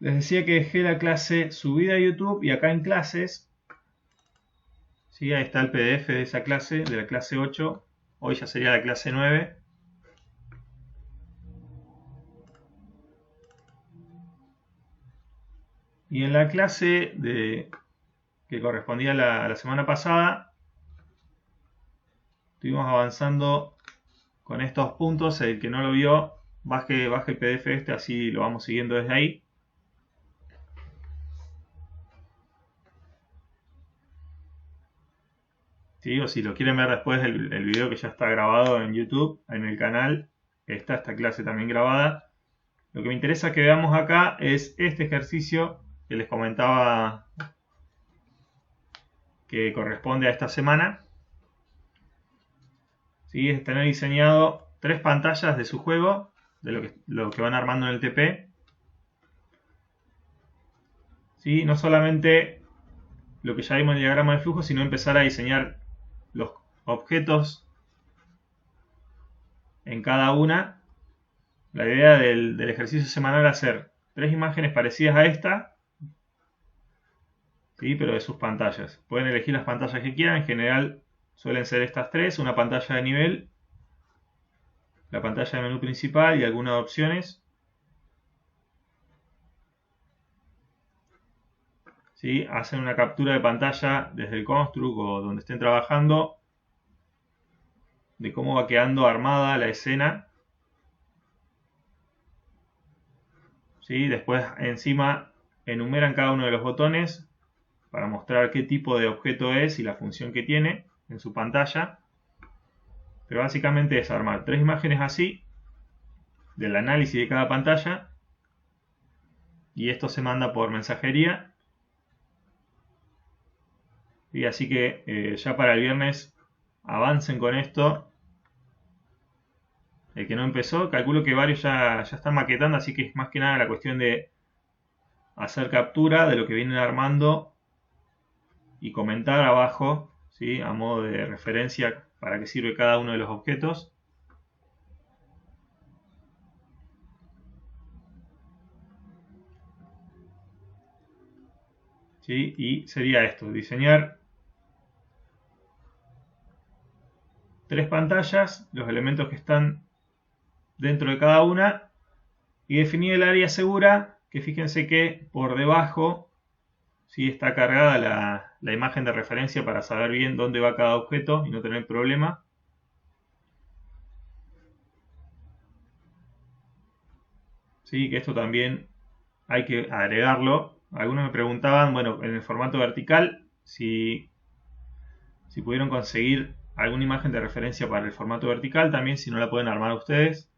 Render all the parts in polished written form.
Les decía que dejé la clase subida a YouTube y acá en clases, ¿sí? Ahí está el PDF de esa clase, de la clase 8. Hoy ya sería la clase 9. Y en la clase que correspondía a la semana pasada, estuvimos avanzando con estos puntos. El que no lo vio, baje el PDF este, así lo vamos siguiendo desde ahí. ¿Sí? O si lo quieren ver después el video que ya está grabado en YouTube, en el canal, está esta clase también grabada. Lo que me interesa que veamos acá es este ejercicio que les comentaba que corresponde a esta semana. ¿Sí? Es tener diseñado 3 pantallas de su juego, de lo que van armando en el TP. ¿Sí? No solamente lo que ya vimos en el diagrama de flujo, sino empezar a diseñar los objetos en cada una. La idea del ejercicio semanal es hacer 3 imágenes parecidas a esta, ¿sí? Pero de sus pantallas. Pueden elegir las pantallas que quieran, en general suelen ser estas 3, una pantalla de nivel, la pantalla de menú principal y algunas opciones. ¿Sí? Hacen una captura de pantalla desde el construct o donde estén trabajando de cómo va quedando armada la escena. ¿Sí? Después encima enumeran cada uno de los botones para mostrar qué tipo de objeto es y la función que tiene en su pantalla. Pero básicamente es armar 3 imágenes así del análisis de cada pantalla, y esto se manda por mensajería. Y así que ya para el viernes avancen con esto. El que no empezó, calculo que varios ya están maquetando, así que es más que nada la cuestión de hacer captura de lo que vienen armando y comentar abajo, ¿sí? A modo de referencia para qué sirve cada uno de los objetos. ¿Sí? Y sería esto, diseñar 3 pantallas, los elementos que están dentro de cada una, y definir el área segura, que fíjense que por debajo, ¿sí? Está cargada la imagen de referencia para saber bien dónde va cada objeto y no tener problema. ¿Sí? Que esto también hay que agregarlo. Algunos me preguntaban, bueno, en el formato vertical, si pudieron conseguir alguna imagen de referencia para el formato vertical. También, si no la pueden armar ustedes,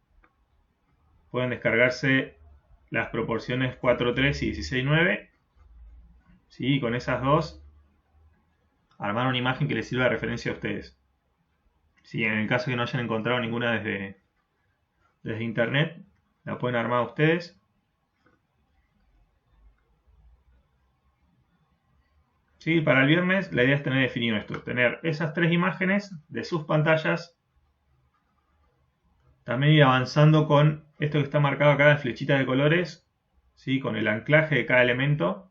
pueden descargarse las proporciones 4:3 y 16:9. ¿Sí? Con esas dos, armar una imagen que les sirva de referencia a ustedes. Si en el caso que no hayan encontrado ninguna desde internet, la pueden armar ustedes. ¿Sí? Para el viernes la idea es tener definido esto, tener esas 3 imágenes de sus pantallas. También ir avanzando con esto que está marcado acá en flechitas de colores, ¿sí? Con el anclaje de cada elemento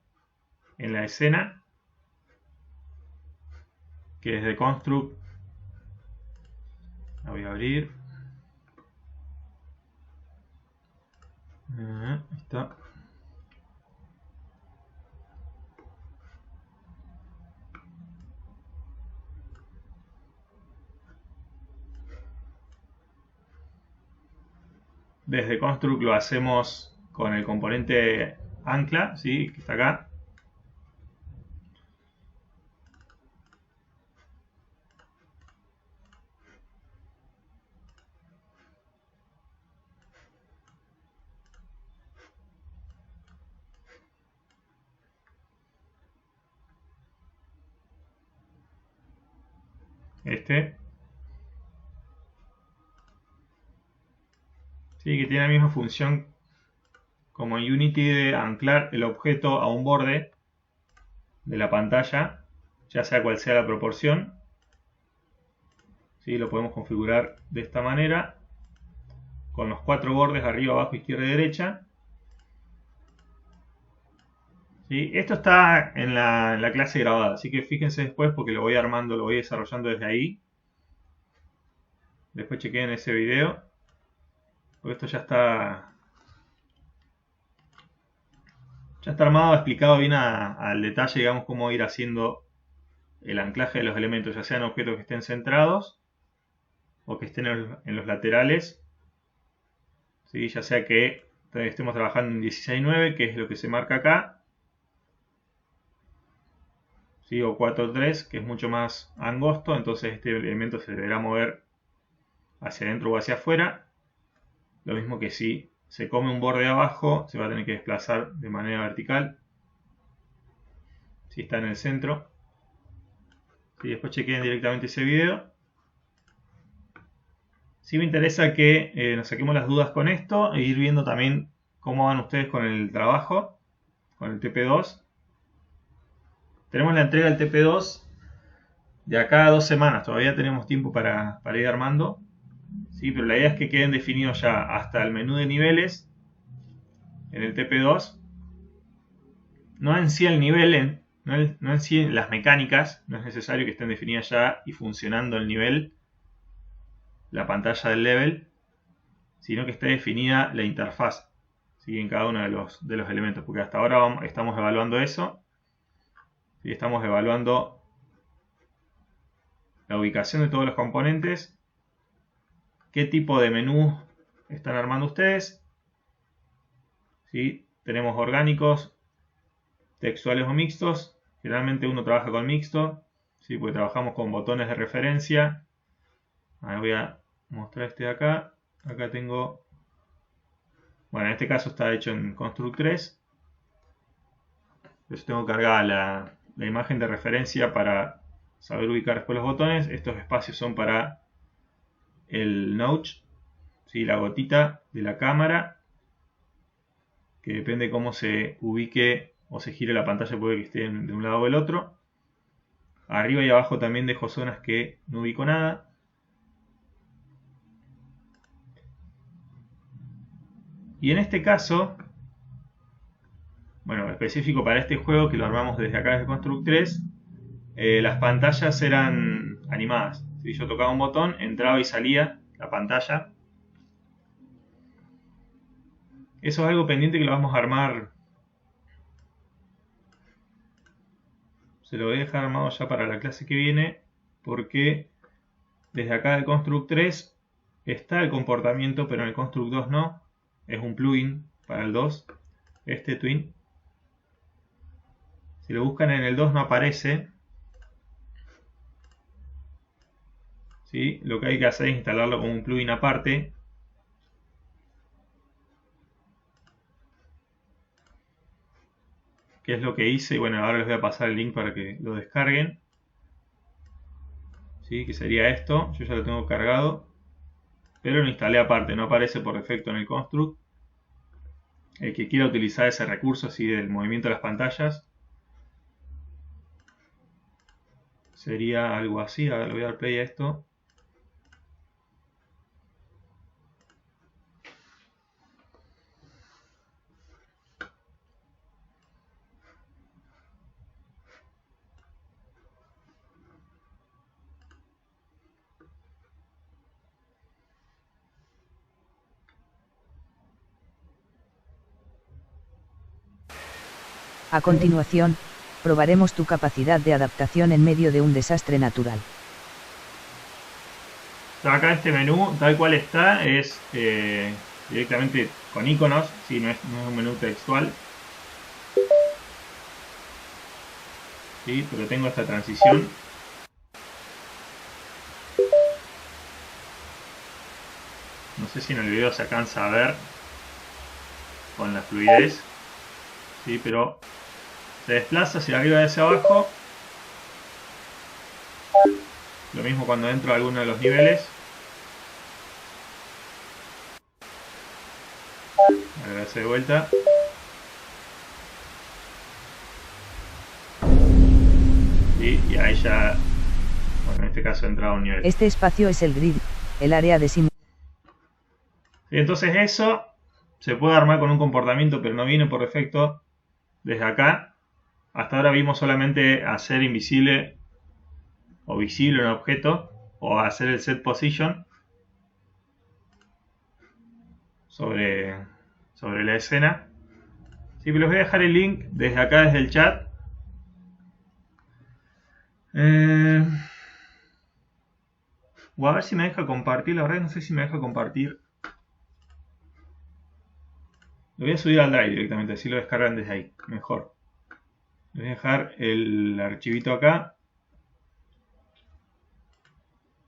en la escena, que desde construct la voy a abrir. Ahí está. Desde construct lo hacemos con el componente ancla, ¿sí? Que está acá. ¿Sí? Que tiene la misma función como en Unity de anclar el objeto a un borde de la pantalla, ya sea cual sea la proporción. ¿Sí? Lo podemos configurar de esta manera, con los 4 bordes arriba, abajo, izquierda y derecha. ¿Sí? Esto está en la clase grabada, así que fíjense después porque lo voy armando, lo voy desarrollando desde ahí. Después chequeen ese video, porque esto ya está armado, explicado bien al detalle, digamos, cómo ir haciendo el anclaje de los elementos, ya sean objetos que estén centrados o que estén en los laterales, ¿sí? Ya sea que estemos trabajando en 16:9, que es lo que se marca acá, ¿sí? O 4:3, que es mucho más angosto, entonces este elemento se deberá mover hacia adentro o hacia afuera. Lo mismo que si se come un borde abajo, se va a tener que desplazar de manera vertical, si está en el centro. Y después chequen directamente ese video. Sí me interesa que nos saquemos las dudas con esto e ir viendo también cómo van ustedes con el trabajo, con el TP2. Tenemos la entrega del TP2 de acá a 2 semanas, todavía tenemos tiempo para ir armando. Sí, pero la idea es que queden definidos ya hasta el menú de niveles en el TP2. No en sí el nivel, no en sí las mecánicas, no es necesario que estén definidas ya y funcionando el nivel, la pantalla del level, sino que esté definida la interfaz, ¿sí? En cada uno de los elementos, porque hasta ahora estamos evaluando eso, ¿sí? Estamos evaluando la ubicación de todos los componentes, qué tipo de menú están armando ustedes, ¿sí? Tenemos orgánicos, textuales o mixtos. Generalmente uno trabaja con mixto, ¿sí? Porque trabajamos con botones de referencia. Ahora voy a mostrar este de acá. Acá tengo, bueno, en este caso está hecho en Construct 3. Entonces tengo cargada la imagen de referencia para saber ubicar después los botones. Estos espacios son para el notch, ¿sí? La gotita de la cámara, que depende de cómo se ubique o se gire la pantalla, puede que esté de un lado o del otro. Arriba y abajo también dejo zonas que no ubico nada. Y en este caso, bueno, específico para este juego que lo armamos desde acá desde Construct 3, las pantallas eran animadas. Si yo tocaba un botón, entraba y salía la pantalla. Eso es algo pendiente que lo vamos a armar. Se lo voy a dejar armado ya para la clase que viene, porque desde acá de Construct 3 está el comportamiento, pero en el Construct 2 no. Es un plugin para el 2, este Twin. Si lo buscan en el 2 no aparece. ¿Sí? Lo que hay que hacer es instalarlo como un plugin aparte. Que es lo que hice. Bueno, ahora les voy a pasar el link para que lo descarguen. ¿Sí? Que sería esto. Yo ya lo tengo cargado. Pero lo instalé aparte. No aparece por defecto en el construct. El que quiera utilizar ese recurso así del movimiento de las pantallas, sería algo así. Ahora le voy a dar play a esto. A continuación, probaremos tu capacidad de adaptación en medio de un desastre natural. Acá este menú, tal cual está, es directamente con iconos, ¿sí? No es un menú textual. ¿Sí? Pero tengo esta transición. No sé si en el video se alcanza a ver con la fluidez, ¿sí? Pero se desplaza hacia arriba y hacia abajo. Lo mismo cuando entro a alguno de los niveles. Ahora de vuelta. Y ahí ya, bueno, en este caso he entrado a un nivel. Este espacio es el grid, el área de simulación. Entonces eso se puede armar con un comportamiento, pero no viene por defecto desde acá. Hasta ahora vimos solamente hacer invisible o visible un objeto o hacer el set position sobre la escena. Sí, pero les voy a dejar el link desde acá, desde el chat. O a ver si me deja compartir. La verdad no sé si me deja compartir. Lo voy a subir al Drive directamente, así lo descargan desde ahí. Mejor. Les voy a dejar el archivito acá.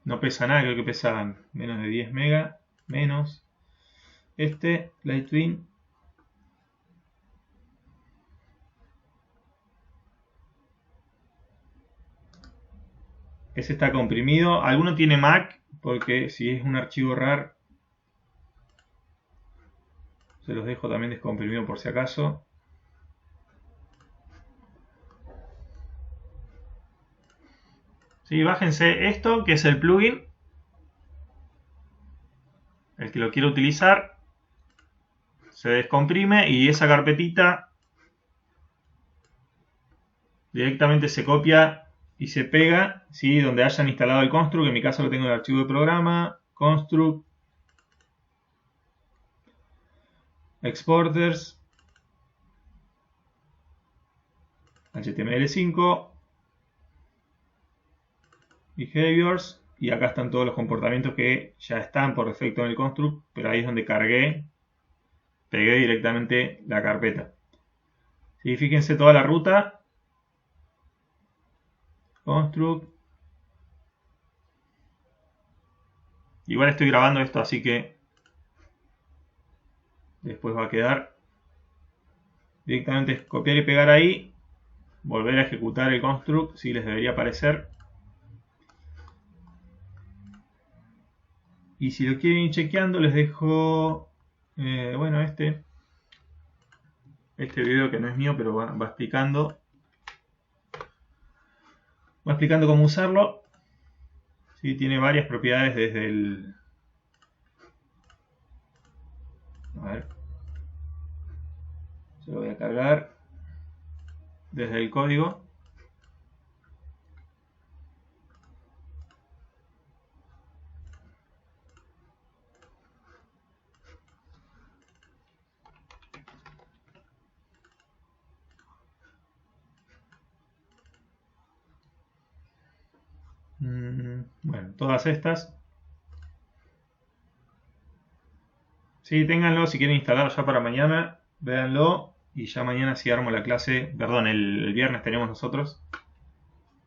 No pesa nada, creo que pesa menos de 10 megas. Menos. Lightwing. Ese está comprimido. Alguno tiene Mac, porque si es un archivo RAR, se los dejo también descomprimido por si acaso. Sí, bájense esto, que es el plugin. El que lo quiero utilizar. Se descomprime y esa carpetita directamente se copia y se pega, ¿sí? Donde hayan instalado el construct. En mi caso lo tengo en el archivo de programa, construct, exporters, HTML5, behaviors, y acá están todos los comportamientos que ya están por defecto en el construct, pero ahí es donde pegué directamente la carpeta. ¿Sí? Fíjense toda la ruta, construct. Igual estoy grabando esto, así que después va a quedar. Directamente copiar y pegar ahí, volver a ejecutar el construct, si les debería aparecer. Y si lo quieren ir chequeando, les dejo, bueno, este video que no es mío, pero va explicando cómo usarlo. ¿Sí? Tiene varias propiedades desde el... A ver. Se lo voy a cargar desde el código. Bueno, todas estas. Sí, ténganlo si quieren instalarlo ya para mañana. Véanlo. Y ya mañana si armo la clase. Perdón, el viernes tenemos nosotros.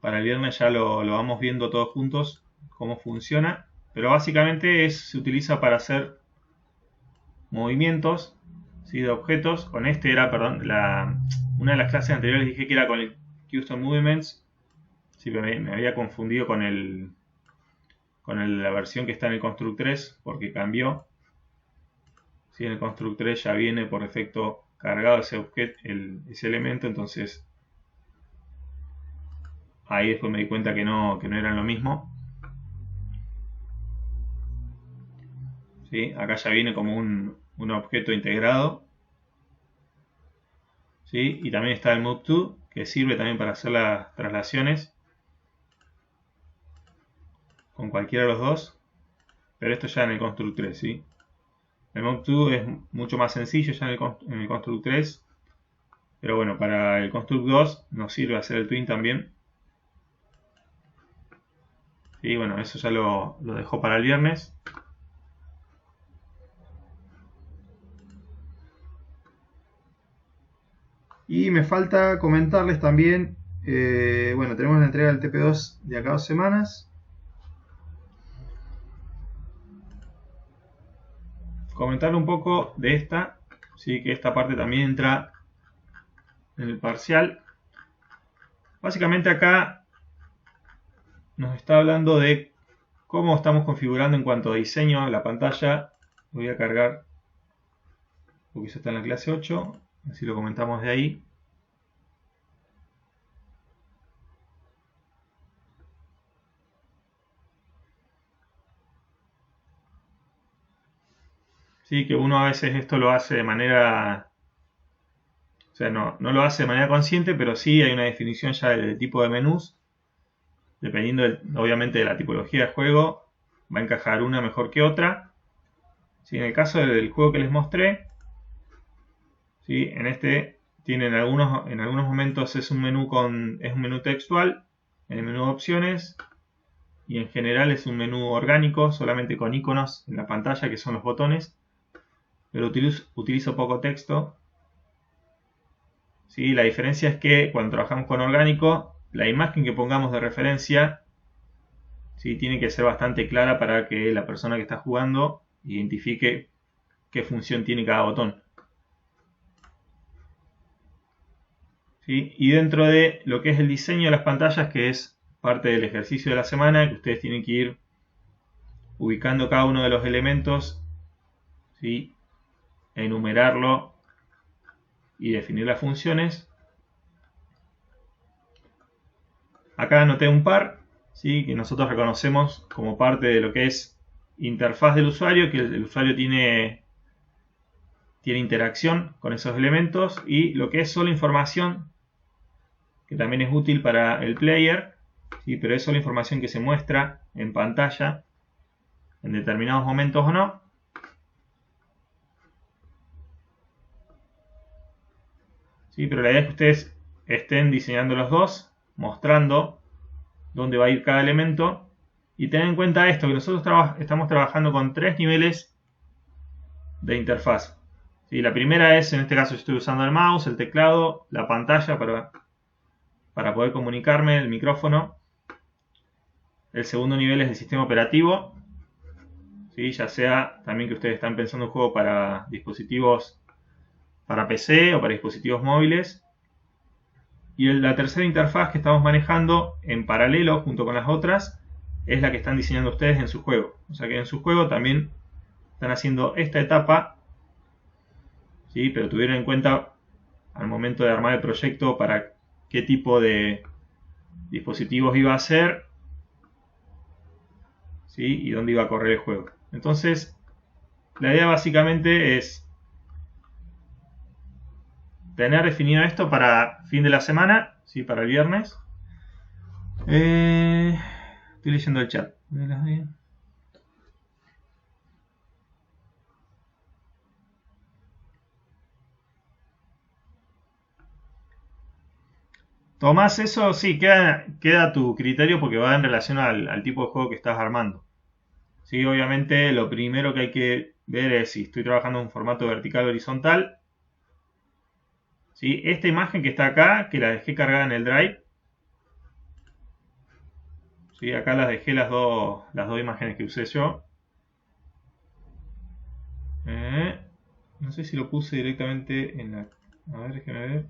Para el viernes ya lo vamos viendo todos juntos. Cómo funciona. Pero básicamente se utiliza para hacer movimientos, ¿sí? De objetos. Con este era, perdón, una de las clases anteriores dije que era con el Custom Movements. Sí, me había confundido con la versión que está en el Construct 3 porque cambió. ¿Sí? En el Construct 3 ya viene por defecto cargado ese objeto, ese elemento, entonces ahí después me di cuenta que no eran lo mismo. ¿Sí? Acá ya viene como un objeto integrado. ¿Sí? Y también está el Move To, que sirve también para hacer las traslaciones con cualquiera de los dos, pero esto ya en el Construct 3, ¿sí? El Move To es mucho más sencillo ya en el Construct 3, pero bueno, para el Construct 2 nos sirve hacer el Twin también. Y bueno, eso ya lo dejo para el viernes. Y me falta comentarles también, bueno, tenemos la entrega del TP2 de acá a 2 semanas. Comentar un poco de esta, ¿sí? Que esta parte también entra en el parcial. Básicamente acá nos está hablando de cómo estamos configurando en cuanto a diseño la pantalla. Voy a cargar porque eso está en la clase 8, así lo comentamos de ahí. Sí, que uno a veces esto lo hace de manera O sea, no lo hace de manera consciente, pero sí hay una definición ya del tipo de menús. Dependiendo, obviamente, de la tipología de juego, va a encajar una mejor que otra. ¿Sí? En el caso del juego que les mostré, ¿sí? En este tienen en algunos momentos es un menú textual, en el menú de opciones, y en general es un menú orgánico, solamente con iconos en la pantalla que son los botones, pero utilizo poco texto. ¿Sí? La diferencia es que cuando trabajamos con orgánico, la imagen que pongamos de referencia, ¿sí? Tiene que ser bastante clara para que la persona que está jugando identifique qué función tiene cada botón. ¿Sí? Y dentro de lo que es el diseño de las pantallas, que es parte del ejercicio de la semana, que ustedes tienen que ir ubicando cada uno de los elementos, ¿sí? Enumerarlo y definir las funciones. Acá anoté un par, ¿sí? Que nosotros reconocemos como parte de lo que es interfaz del usuario, que el usuario tiene interacción con esos elementos, y lo que es solo información, que también es útil para el player, ¿sí? Pero es solo información que se muestra en pantalla en determinados momentos o no. ¿Sí? Pero la idea es que ustedes estén diseñando los dos, mostrando dónde va a ir cada elemento, y tener en cuenta esto, que nosotros estamos trabajando con 3 niveles de interfaz. ¿Sí? La primera es, en este caso yo estoy usando el mouse, el teclado, la pantalla para poder comunicarme, el micrófono. El segundo nivel es el sistema operativo, ¿sí? Ya sea también que ustedes están pensando un juego para dispositivos, para PC o para dispositivos móviles. Y la tercera interfaz que estamos manejando en paralelo junto con las otras es la que están diseñando ustedes en su juego. O sea que en su juego también están haciendo esta etapa, ¿sí? Pero tuvieron en cuenta al momento de armar el proyecto para qué tipo de dispositivos iba a ser, ¿sí? Y dónde iba a correr el juego. Entonces, la idea básicamente es tener definido esto para fin de la semana, ¿sí? Para el viernes. Estoy leyendo el chat. Tomás, eso sí, queda a tu criterio porque va en relación al tipo de juego que estás armando. Sí, obviamente lo primero que hay que ver es si estoy trabajando en un formato vertical o horizontal. ¿Sí? Esta imagen que está acá, que la dejé cargada en el drive. ¿Sí? Acá las dejé las dos imágenes que usé yo. No sé si lo puse directamente en la... A ver, déjenme ver.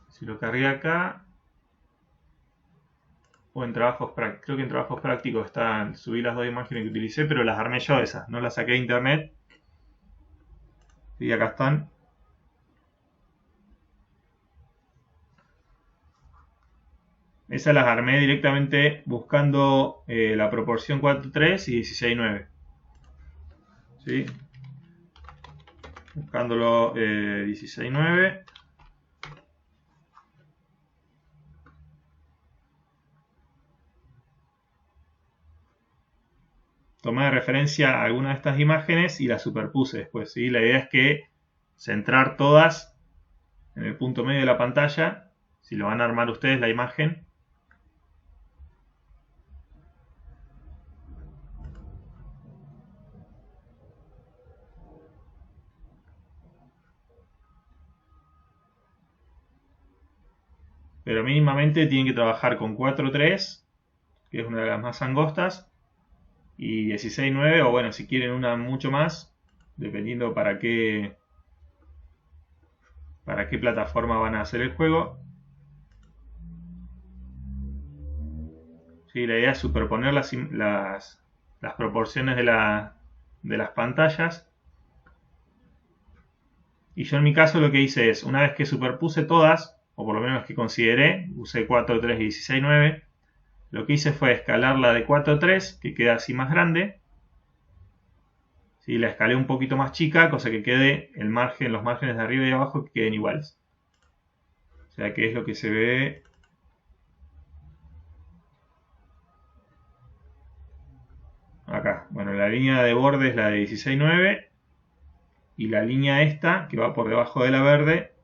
Si lo cargué acá. O en trabajos prácticos. Creo que en trabajos prácticos subí las dos imágenes que utilicé, pero las armé yo esas. No las saqué de internet. Y acá están. Esas las armé directamente buscando la proporción 4:3 y 16:9. ¿Sí? Buscándolo 16:9. Tomé de referencia algunas de estas imágenes y las superpuse después. ¿Sí? La idea es que centrar todas en el punto medio de la pantalla. Si lo van a armar ustedes la imagen. Pero mínimamente tienen que trabajar con 4:3, que es una de las más angostas, y 16:9, o bueno, si quieren una mucho más, dependiendo para qué plataforma van a hacer el juego. Sí, la idea es superponer las proporciones de las pantallas. Y yo en mi caso lo que hice es, una vez que superpuse todas, o por lo menos que consideré, usé 4:3 y 16:9, lo que hice fue escalar la de 4:3, que queda así más grande, ¿Sí? La escalé un poquito más chica, cosa que quede el margen, los márgenes de arriba y abajo que queden iguales. O sea que es lo que se ve. Acá. Bueno, la línea de borde es la de 16.9 y la línea esta, que va por debajo de la verde,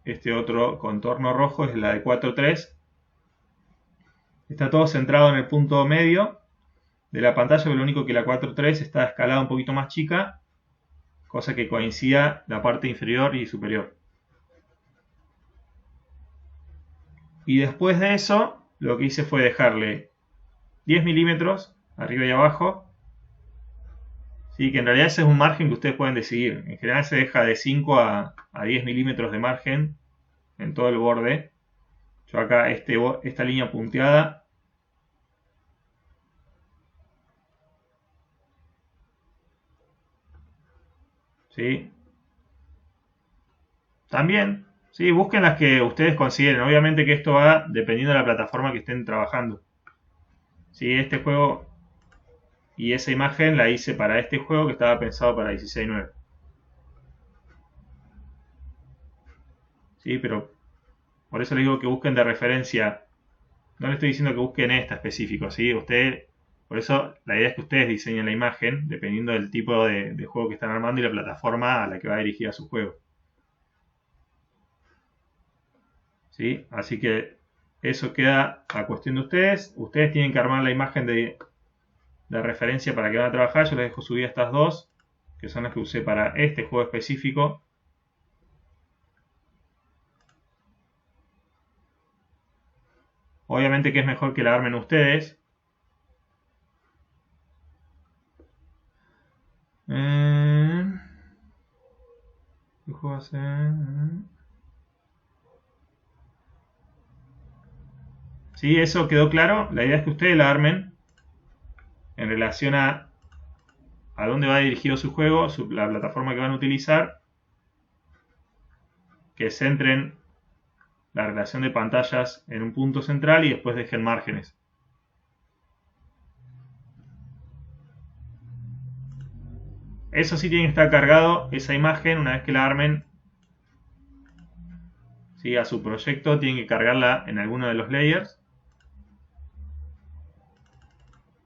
este otro contorno rojo es la de 4.3. Está todo centrado en el punto medio de la pantalla, pero lo único que la 4.3 está escalada un poquito más chica, cosa que coincida la parte inferior y superior. Y después de eso, lo que hice fue dejarle 10 milímetros arriba y abajo. Sí, que en realidad ese es un margen que ustedes pueden decidir. En general se deja de 5 a 10 milímetros de margen en todo el borde. Yo acá esta línea punteada, ¿sí? También, sí, busquen las que ustedes consideren. Obviamente que esto va dependiendo de la plataforma que estén trabajando. Sí, este juego y esa imagen la hice para este juego que estaba pensado para 16.9. Sí, pero por eso les digo que busquen de referencia. No le estoy diciendo que busquen esta específico, ¿sí? Por eso la idea es que ustedes diseñen la imagen dependiendo del tipo de juego que están armando y la plataforma a la que va dirigida su juego. ¿Sí? Así que eso queda a cuestión de ustedes. Ustedes tienen que armar la imagen de referencia para que van a trabajar. Yo les dejo subir estas dos, que son las que usé para este juego específico. Obviamente que es mejor que la armen ustedes. ¿Qué juego hacer? Sí, eso quedó claro. La idea es que ustedes la armen en relación a dónde va dirigido su juego, la plataforma que van a utilizar, que centren la relación de pantallas en un punto central y después dejen márgenes. Eso sí tiene que estar cargado, esa imagen, una vez que la armen, ¿sí? A su proyecto, tienen que cargarla en alguno de los layers.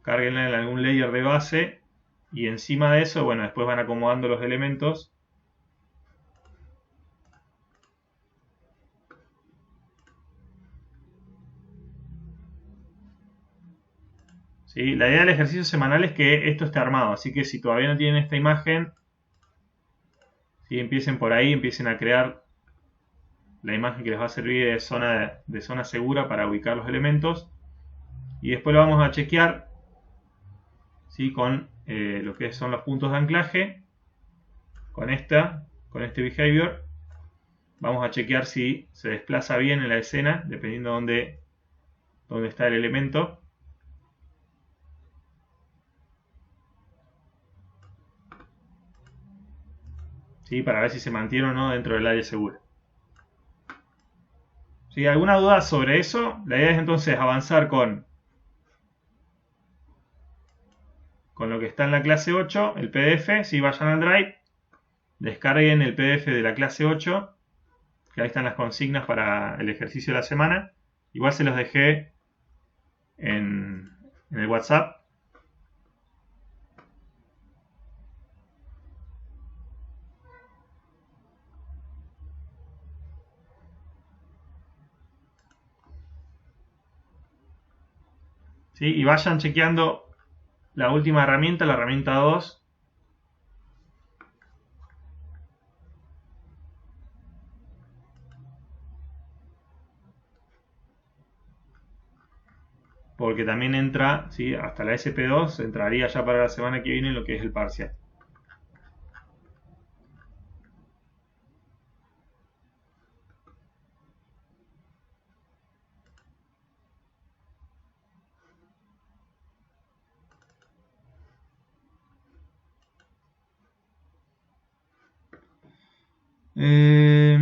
Cárguenla en algún layer de base y encima de eso, bueno, después van acomodando los elementos. ¿Sí? La idea del ejercicio semanal es que esto esté armado, así que si todavía no tienen esta imagen, ¿sí? Empiecen por ahí, empiecen a crear la imagen que les va a servir de zona segura para ubicar los elementos y después lo vamos a chequear, ¿sí? Con lo que son los puntos de anclaje, con este behavior. Vamos a chequear si se desplaza bien en la escena, dependiendo de dónde está el elemento. ¿Sí? Para ver si se mantiene o no dentro del área segura. ¿Sí? ¿Alguna duda sobre eso? La idea es entonces avanzar con lo que está en la clase 8, el PDF. Si vayan al Drive, descarguen el PDF de la clase 8, que ahí están las consignas para el ejercicio de la semana. Igual se los dejé en el WhatsApp. ¿Sí? Y vayan chequeando la última herramienta, la herramienta 2. Porque también entra, ¿sí? Hasta la SP2 entraría ya para la semana que viene lo que es el parcial. Eh,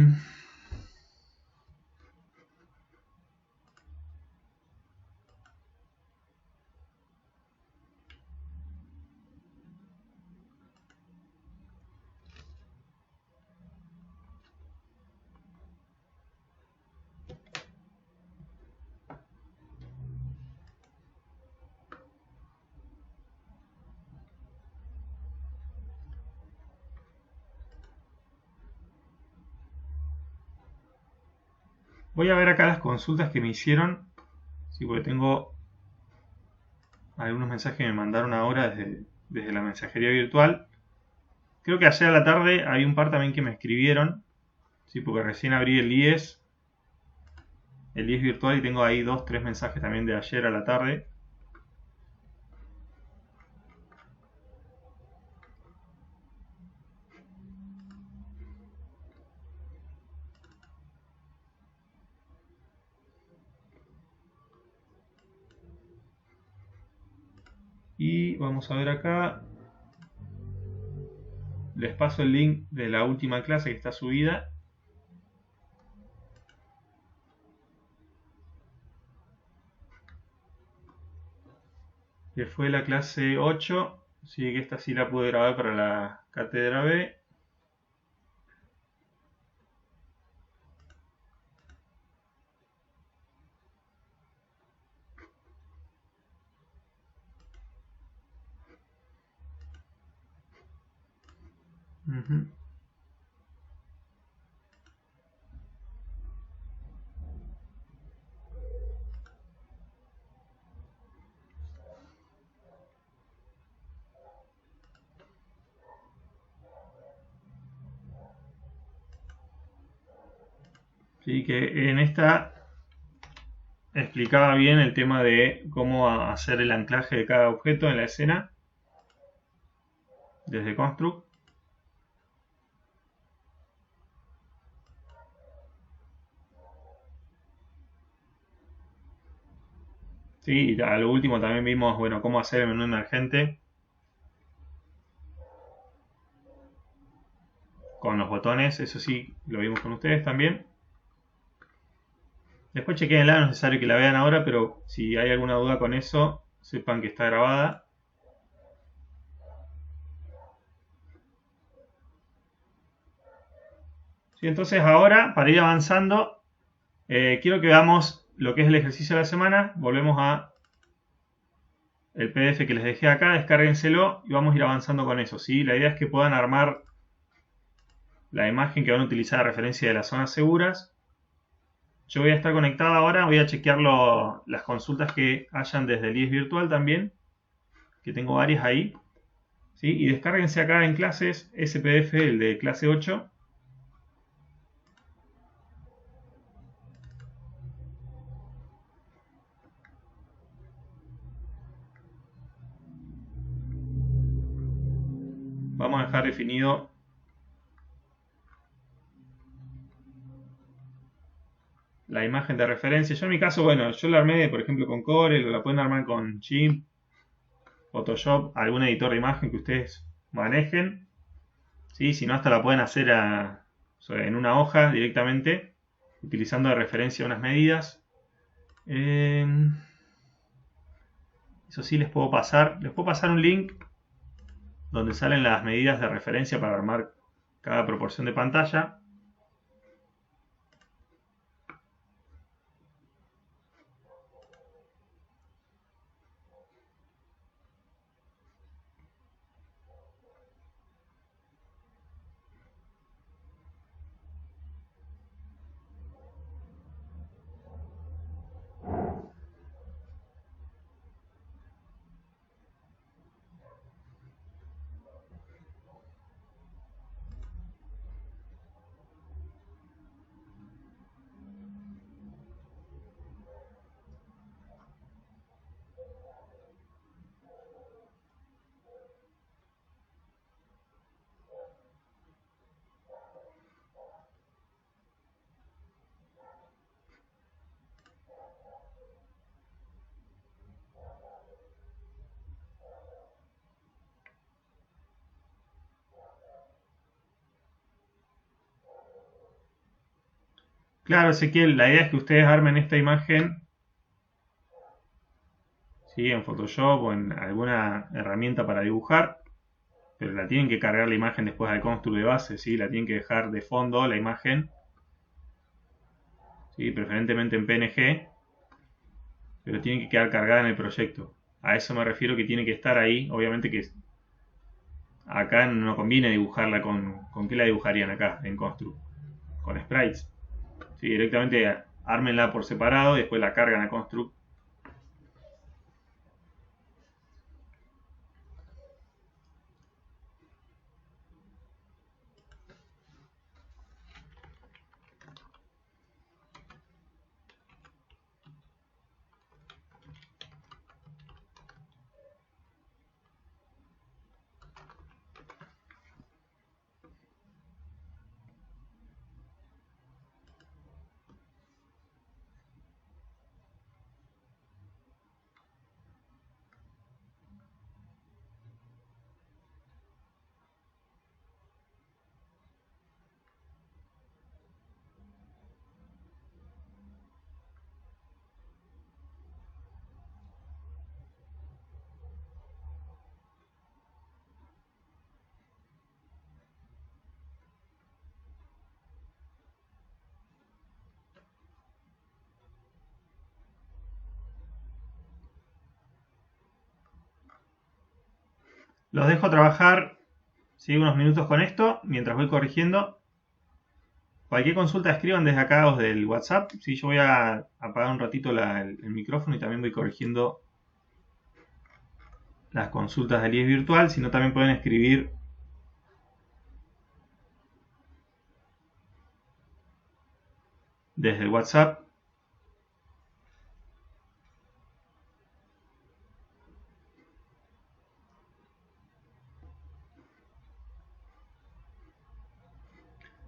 Voy a ver acá las consultas que me hicieron. Sí, porque tengo algunos mensajes que me mandaron ahora desde la mensajería virtual. Creo que ayer a la tarde hay un par también que me escribieron. Sí, porque recién abrí el IES virtual y tengo ahí 2, 3 mensajes también de ayer a la tarde. Y vamos a ver acá. Les paso el link de la última clase que está subida. Que fue la clase 8. Sí, que esta sí la pude grabar para la cátedra B. Ujú. Sí, que en esta explicaba bien el tema de cómo hacer el anclaje de cada objeto en la escena desde Construct. Sí, y a lo último también vimos, bueno, cómo hacer el menú emergente con los botones, eso sí, lo vimos con ustedes también. Después chequenla, no es necesario que la vean ahora, pero si hay alguna duda con eso, sepan que está grabada. Sí, entonces ahora, para ir avanzando, quiero que veamos lo que es el ejercicio de la semana. Volvemos a el PDF que les dejé acá, descárguenselo y vamos a ir avanzando con eso, ¿sí? La idea es que puedan armar la imagen que van a utilizar a referencia de las zonas seguras. Yo voy a estar conectado ahora, voy a chequear las consultas que hayan desde el IES virtual también, que tengo varias ahí. ¿Sí? Y descárguense acá en clases ese PDF, el de clase 8. Vamos a dejar definido la imagen de referencia. Yo en mi caso, bueno, yo la armé, por ejemplo, con Corel, o la pueden armar con GIMP, Photoshop, algún editor de imagen que ustedes manejen. ¿Sí? Si no, hasta la pueden hacer en una hoja directamente, utilizando de referencia unas medidas. Eso sí, les puedo pasar un link donde salen las medidas de referencia para armar cada proporción de pantalla. Claro, Ezequiel, la idea es que ustedes armen esta imagen, ¿sí? En Photoshop o en alguna herramienta para dibujar, pero la tienen que cargar la imagen después al construct de base, ¿sí? La tienen que dejar de fondo la imagen, ¿sí? Preferentemente en PNG, pero tiene que quedar cargada en el proyecto. A eso me refiero, que tiene que estar ahí. Obviamente que acá no conviene dibujarla ¿con qué la dibujarían acá en Construct? Con sprites. Sí, directamente ármenla por separado y después la cargan a Construct. Los dejo trabajar, ¿sí?, unos minutos con esto mientras voy corrigiendo. Cualquier consulta escriban desde acá o del WhatsApp. Sí, yo voy a apagar un ratito el micrófono y también voy corrigiendo las consultas del IES virtual. Si no, también pueden escribir desde el WhatsApp.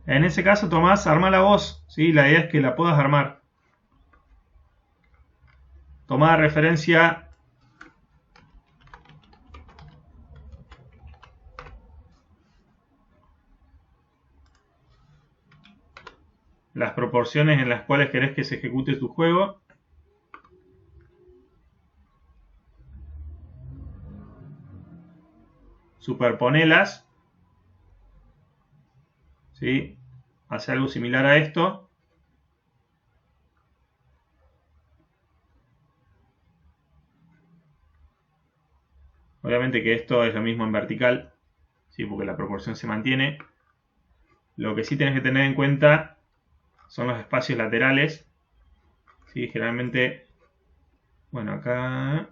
En ese caso, Tomás, arma la voz, ¿sí? La idea es que la puedas armar. Toma de referencia las proporciones en las cuales querés que se ejecute tu juego. Superponelas, ¿sí? Hace algo similar a esto. Obviamente que esto es lo mismo en vertical, ¿sí?, porque la proporción se mantiene. Lo que sí tenés que tener en cuenta son los espacios laterales, ¿sí? Generalmente, bueno, acá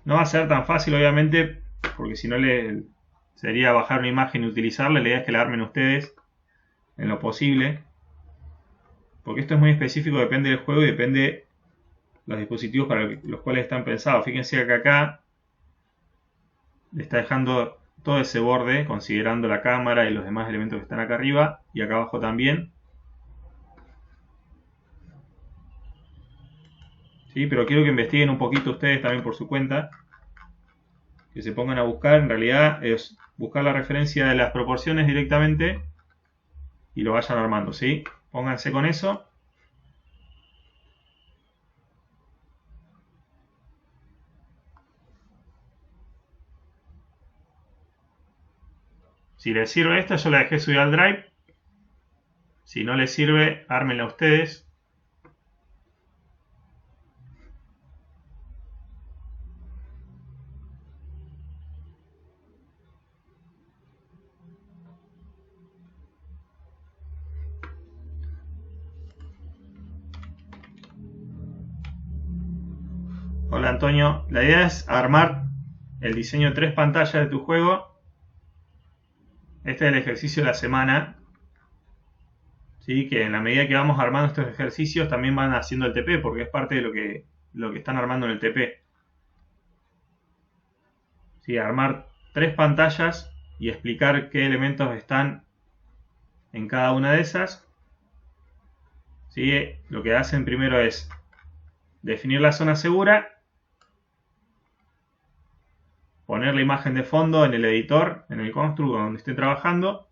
no va a ser tan fácil, obviamente, porque si no sería bajar una imagen y utilizarla. La idea es que la armen ustedes en lo posible, porque esto es muy específico, depende del juego y depende de los dispositivos para los cuales están pensados. Fíjense que acá le está dejando todo ese borde, considerando la cámara y los demás elementos que están acá arriba, y acá abajo también. ¿Sí? Pero quiero que investiguen un poquito ustedes también por su cuenta, que se pongan a buscar. En realidad es buscar la referencia de las proporciones directamente y lo vayan armando, ¿sí? Pónganse con eso. Si les sirve esta, yo la dejé subir al Drive. Si no les sirve, ármenla ustedes. Hola Antonio, la idea es armar el diseño de 3 pantallas de tu juego. Este es el ejercicio de la semana, ¿sí? Que en la medida que vamos armando estos ejercicios también van haciendo el TP, porque es parte de lo que están armando en el TP. ¿Sí? Armar 3 pantallas y explicar qué elementos están en cada una de esas. ¿Sí? Lo que hacen primero es definir la zona segura, poner la imagen de fondo en el editor, en el construct donde estén trabajando,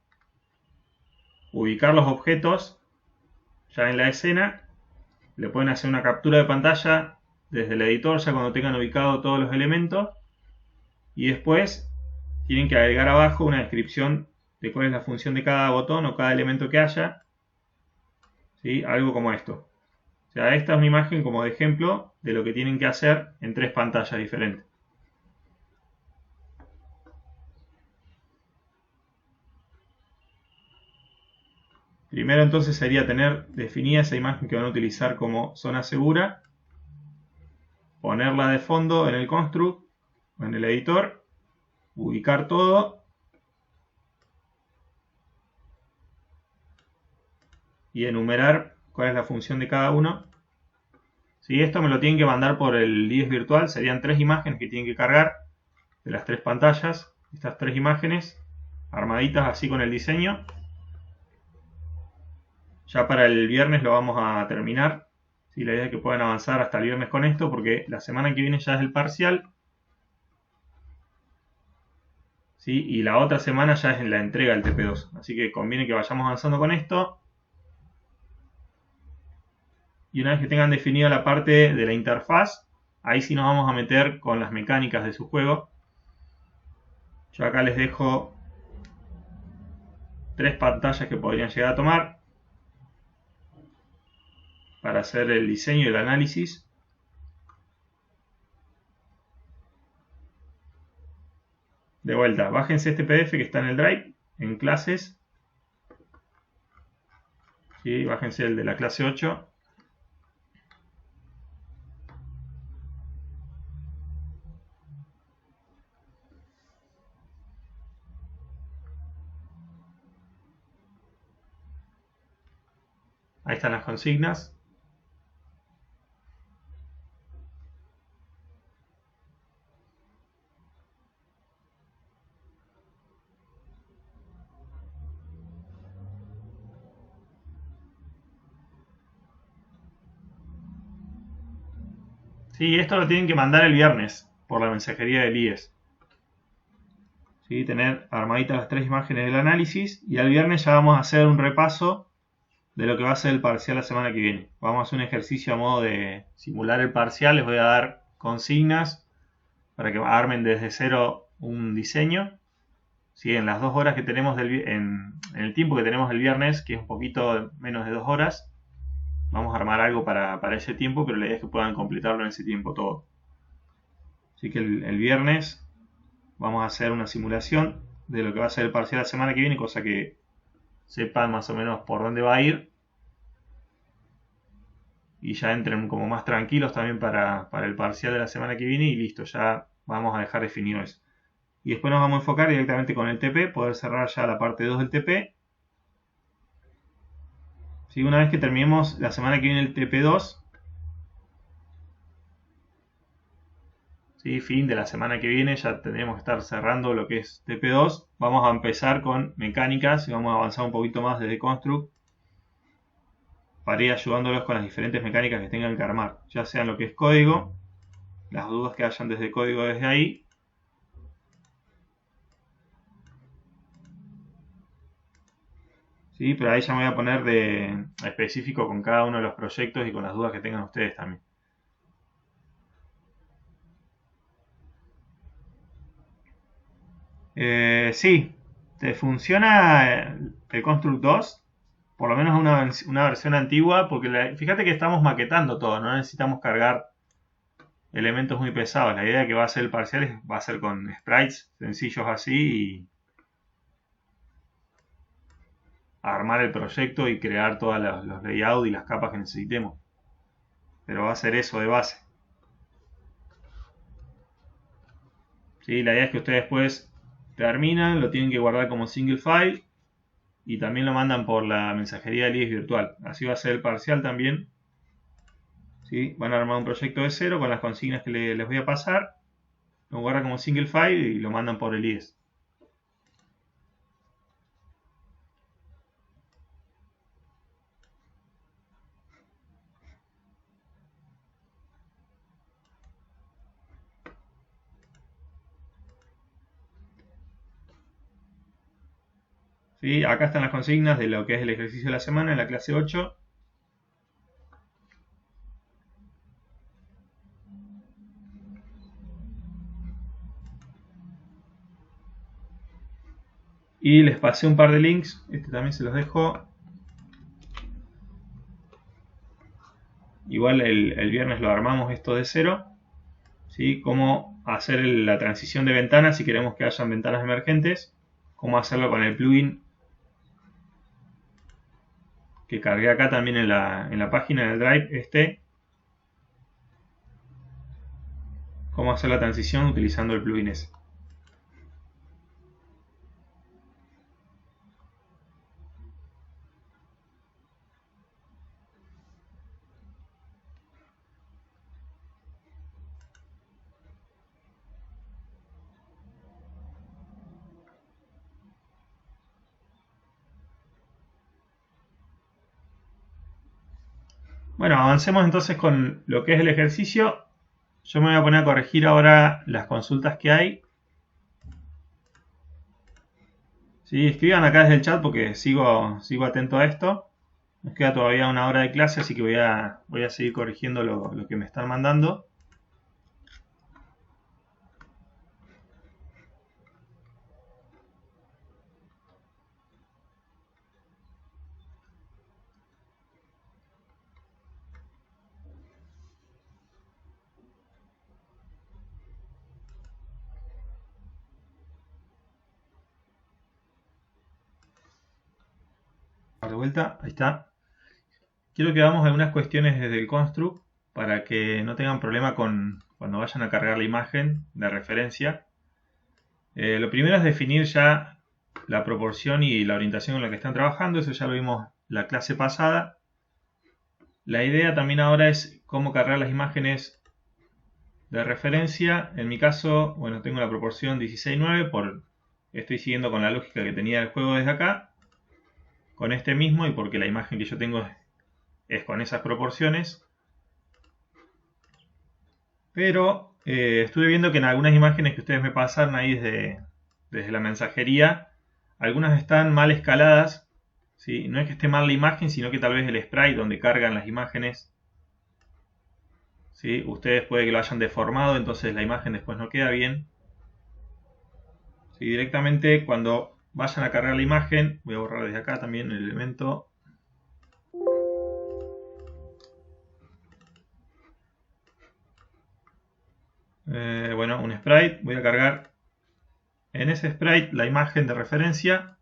ubicar los objetos ya en la escena, le pueden hacer una captura de pantalla desde el editor ya cuando tengan ubicado todos los elementos, y después tienen que agregar abajo una descripción de cuál es la función de cada botón o cada elemento que haya, ¿sí? Algo como esto. O sea, esta es una imagen como de ejemplo de lo que tienen que hacer en 3 pantallas diferentes. Primero entonces sería tener definida esa imagen que van a utilizar como zona segura, ponerla de fondo en el construct, en el editor, ubicar todo y enumerar cuál es la función de cada uno. Si esto me lo tienen que mandar por el IDES virtual, serían 3 imágenes que tienen que cargar de las 3 pantallas. Estas 3 imágenes armaditas así con el diseño. Ya para el viernes lo vamos a terminar. Sí, la idea es que puedan avanzar hasta el viernes con esto, porque la semana que viene ya es el parcial. ¿Sí? Y la otra semana ya es la entrega del TP2. Así que conviene que vayamos avanzando con esto. Y una vez que tengan definida la parte de la interfaz, ahí sí nos vamos a meter con las mecánicas de su juego. Yo acá les dejo 3 pantallas que podrían llegar a tomar para hacer el diseño y el análisis. De vuelta, bájense este PDF que está en el Drive, en clases. ¿Sí? Bájense el de la clase 8. Ahí están las consignas. Sí, esto lo tienen que mandar el viernes por la mensajería del IES. ¿Sí? Tener armaditas las 3 imágenes del análisis y al viernes ya vamos a hacer un repaso de lo que va a ser el parcial la semana que viene. Vamos a hacer un ejercicio a modo de simular el parcial. Les voy a dar consignas para que armen desde cero un diseño. ¿Sí? En las 2 horas que tenemos en el tiempo que tenemos el viernes, que es un poquito menos de 2 horas, vamos a armar algo para ese tiempo, pero la idea es que puedan completarlo en ese tiempo todo. Así que el viernes vamos a hacer una simulación de lo que va a ser el parcial la semana que viene, cosa que sepan más o menos por dónde va a ir y ya entren como más tranquilos también para el parcial de la semana que viene y listo, ya vamos a dejar definido eso. Y después nos vamos a enfocar directamente con el TP, poder cerrar ya la parte 2 del TP. ¿Sí? Una vez que terminemos la semana que viene el TP2, ¿sí? Fin de la semana que viene, ya tendremos que estar cerrando lo que es TP2. Vamos a empezar con mecánicas y vamos a avanzar un poquito más desde Construct para ir ayudándolos con las diferentes mecánicas que tengan que armar, ya sean lo que es código, las dudas que hayan desde código desde ahí, ¿sí? Pero ahí ya me voy a poner de específico con cada uno de los proyectos y con las dudas que tengan ustedes también. Sí, te funciona el Construct 2, por lo menos una versión antigua, porque fíjate que estamos maquetando todo, no necesitamos cargar elementos muy pesados. La idea que va a ser el parcial va a ser con sprites sencillos así y armar el proyecto y crear todos los layouts y las capas que necesitemos. Pero va a ser eso de base. ¿Sí? La idea es que ustedes después terminan, lo tienen que guardar como single file y también lo mandan por la mensajería del IES virtual. Así va a ser el parcial también. ¿Sí? Van a armar un proyecto de cero con las consignas que les voy a pasar. Lo guardan como single file y lo mandan por el IES. ¿Sí? Acá están las consignas de lo que es el ejercicio de la semana en la clase 8. Y les pasé un par de links, este también se los dejo. Igual el viernes lo armamos esto de cero. ¿Sí? Cómo hacer la transición de ventanas si queremos que hayan ventanas emergentes. Cómo hacerlo con el plugin que cargué acá también en la página del Drive, cómo hacer la transición utilizando el plugin ese. Bueno, avancemos entonces con lo que es el ejercicio. Yo me voy a poner a corregir ahora las consultas que hay. Sí, escriban acá desde el chat porque sigo atento a esto. Nos queda todavía una hora de clase, así que voy a seguir corrigiendo lo que me están mandando. De vuelta, ahí está. Quiero que hagamos algunas cuestiones desde el construct para que no tengan problema cuando vayan a cargar la imagen de referencia. Lo primero es definir ya la proporción y la orientación en la que están trabajando. Eso ya lo vimos la clase pasada. La idea también ahora es cómo cargar las imágenes de referencia. En mi caso, bueno, tengo la proporción 16:9 estoy siguiendo con la lógica que tenía el juego desde acá, con este mismo, y porque la imagen que yo tengo es con esas proporciones. Pero estuve viendo que en algunas imágenes que ustedes me pasaron ahí desde la mensajería, algunas están mal escaladas, ¿sí? No es que esté mal la imagen, sino que tal vez el sprite donde cargan las imágenes, ¿sí? Ustedes puede que lo hayan deformado, entonces la imagen después no queda bien. ¿Sí? Directamente cuando vayan a cargar la imagen, voy a borrar desde acá también el elemento. Bueno, un sprite, voy a cargar en ese sprite la imagen de referencia.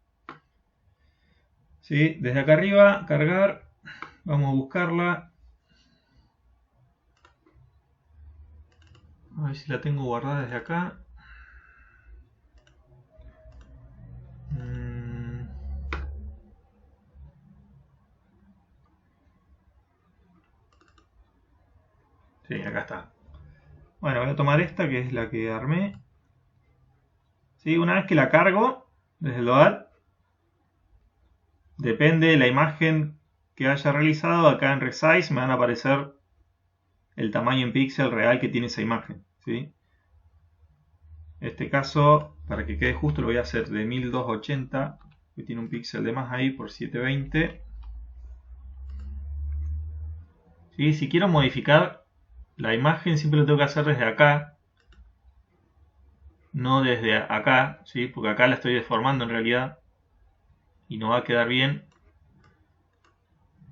¿Sí? Desde acá arriba, cargar, vamos a buscarla. A ver si la tengo guardada desde acá. Sí, acá está. Bueno, voy a tomar esta que es la que armé. ¿Sí? Una vez que la cargo desde el load, depende de la imagen que haya realizado. Acá en Resize me van a aparecer el tamaño en píxel real que tiene esa imagen. ¿Sí? En este caso, para que quede justo, lo voy a hacer de 1280, que tiene un píxel de más ahí, por 720. ¿Sí? Si quiero modificar la imagen, siempre lo tengo que hacer desde acá, no desde acá, ¿sí? Porque acá la estoy deformando en realidad y no va a quedar bien.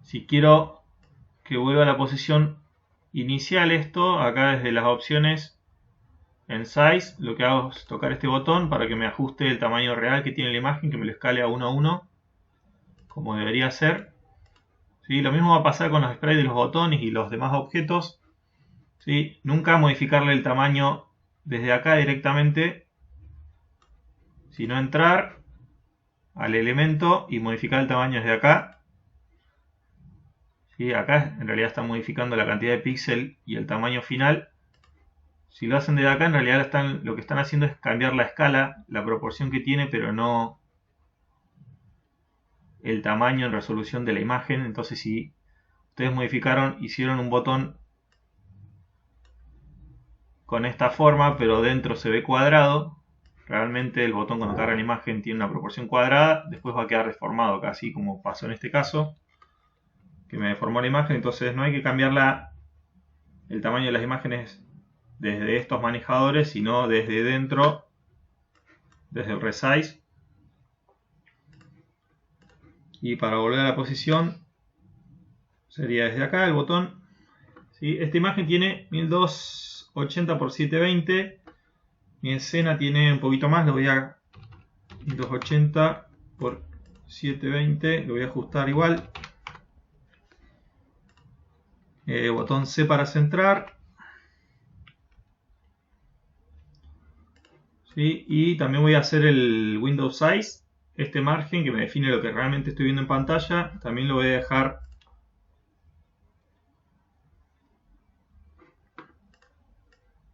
Si quiero que vuelva a la posición inicial esto, acá desde las opciones en Size, lo que hago es tocar este botón para que me ajuste el tamaño real que tiene la imagen, que me lo escale a 1 a 1, como debería ser. ¿Sí? Lo mismo va a pasar con los sprites de los botones y los demás objetos. ¿Sí? Nunca modificarle el tamaño desde acá directamente, sino entrar al elemento y modificar el tamaño desde acá. ¿Sí? Acá en realidad está modificando la cantidad de píxel y el tamaño final. Si lo hacen desde acá, en realidad lo que están haciendo es cambiar la escala, la proporción que tiene, pero no el tamaño en resolución de la imagen. Entonces, si ustedes hicieron un botón con esta forma, pero dentro se ve cuadrado, realmente el botón cuando carga la imagen tiene una proporción cuadrada, después va a quedar deformado, casi como pasó en este caso, que me deformó la imagen. Entonces no hay que cambiar el tamaño de las imágenes desde estos manejadores, sino desde dentro, desde el Resize. Y para volver a la posición sería desde acá el botón. ¿Sí? Esta imagen tiene 1280 por 720. Mi escena tiene un poquito más, lo voy a 1280 por 720, lo voy a ajustar igual. Botón C para centrar. ¿Sí? Y también voy a hacer el Windows Size. Este margen que me define lo que realmente estoy viendo en pantalla. También lo voy a dejar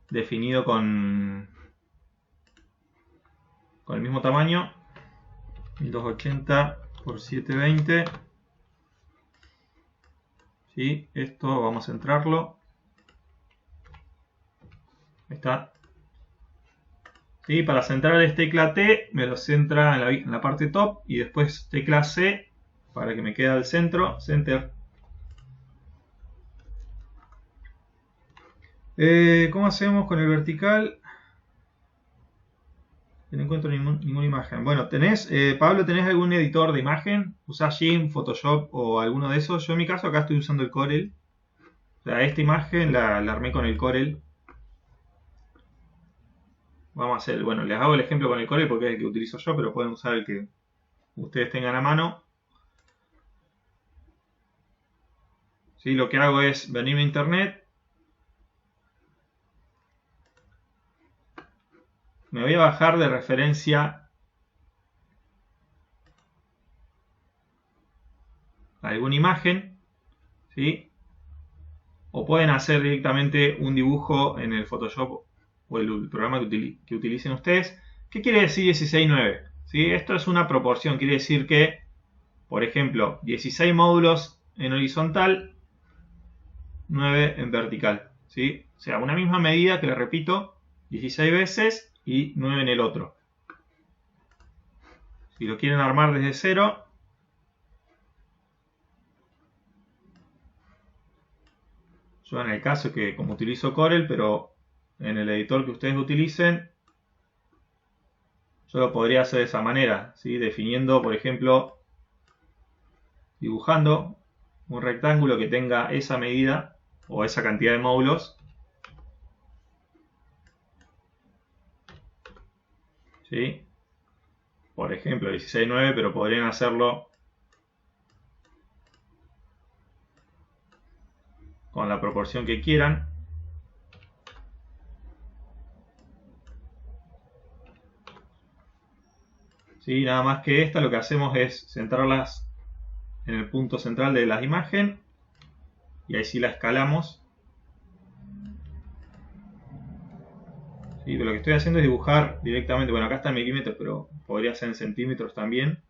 definido con el mismo tamaño. 1280 por 720. ¿Sí? Esto vamos a centrarlo. Ahí está. ¿Sí? Para centrar es tecla T, me lo centra en la parte top, y después tecla C para que me quede al centro, center. ¿Cómo hacemos con el vertical? No encuentro ninguna imagen. Bueno, Pablo, ¿tenés algún editor de imagen? ¿Usás GIMP, Photoshop o alguno de esos? Yo en mi caso acá estoy usando el Corel. O sea, esta imagen la armé con el Corel. Vamos a hacer, bueno, les hago el ejemplo con el Corel porque es el que utilizo yo, pero pueden usar el que ustedes tengan a mano. ¿Sí? Lo que hago es venirme a internet. Me voy a bajar de referencia alguna imagen, ¿sí? O pueden hacer directamente un dibujo en el Photoshop o el programa que utilicen ustedes. ¿Qué quiere decir 16:9? ¿Sí? Esto es una proporción, quiere decir que, por ejemplo, 16 módulos en horizontal, 9 en vertical. ¿Sí? O sea, una misma medida que le repito 16 veces y 9 en el otro. Si lo quieren armar desde cero, yo en el caso que como utilizo Corel, pero en el editor que ustedes utilicen, yo lo podría hacer de esa manera, ¿sí? Definiendo, por ejemplo, dibujando un rectángulo que tenga esa medida o esa cantidad de módulos, ¿sí? Por ejemplo 16:9, pero podrían hacerlo con la proporción que quieran. ¿Sí? Nada más que esta lo que hacemos es centrarlas en el punto central de la imagen y ahí sí la escalamos. ¿Sí? Pero lo que estoy haciendo es dibujar directamente, bueno, acá está en milímetros, pero podría ser en centímetros también.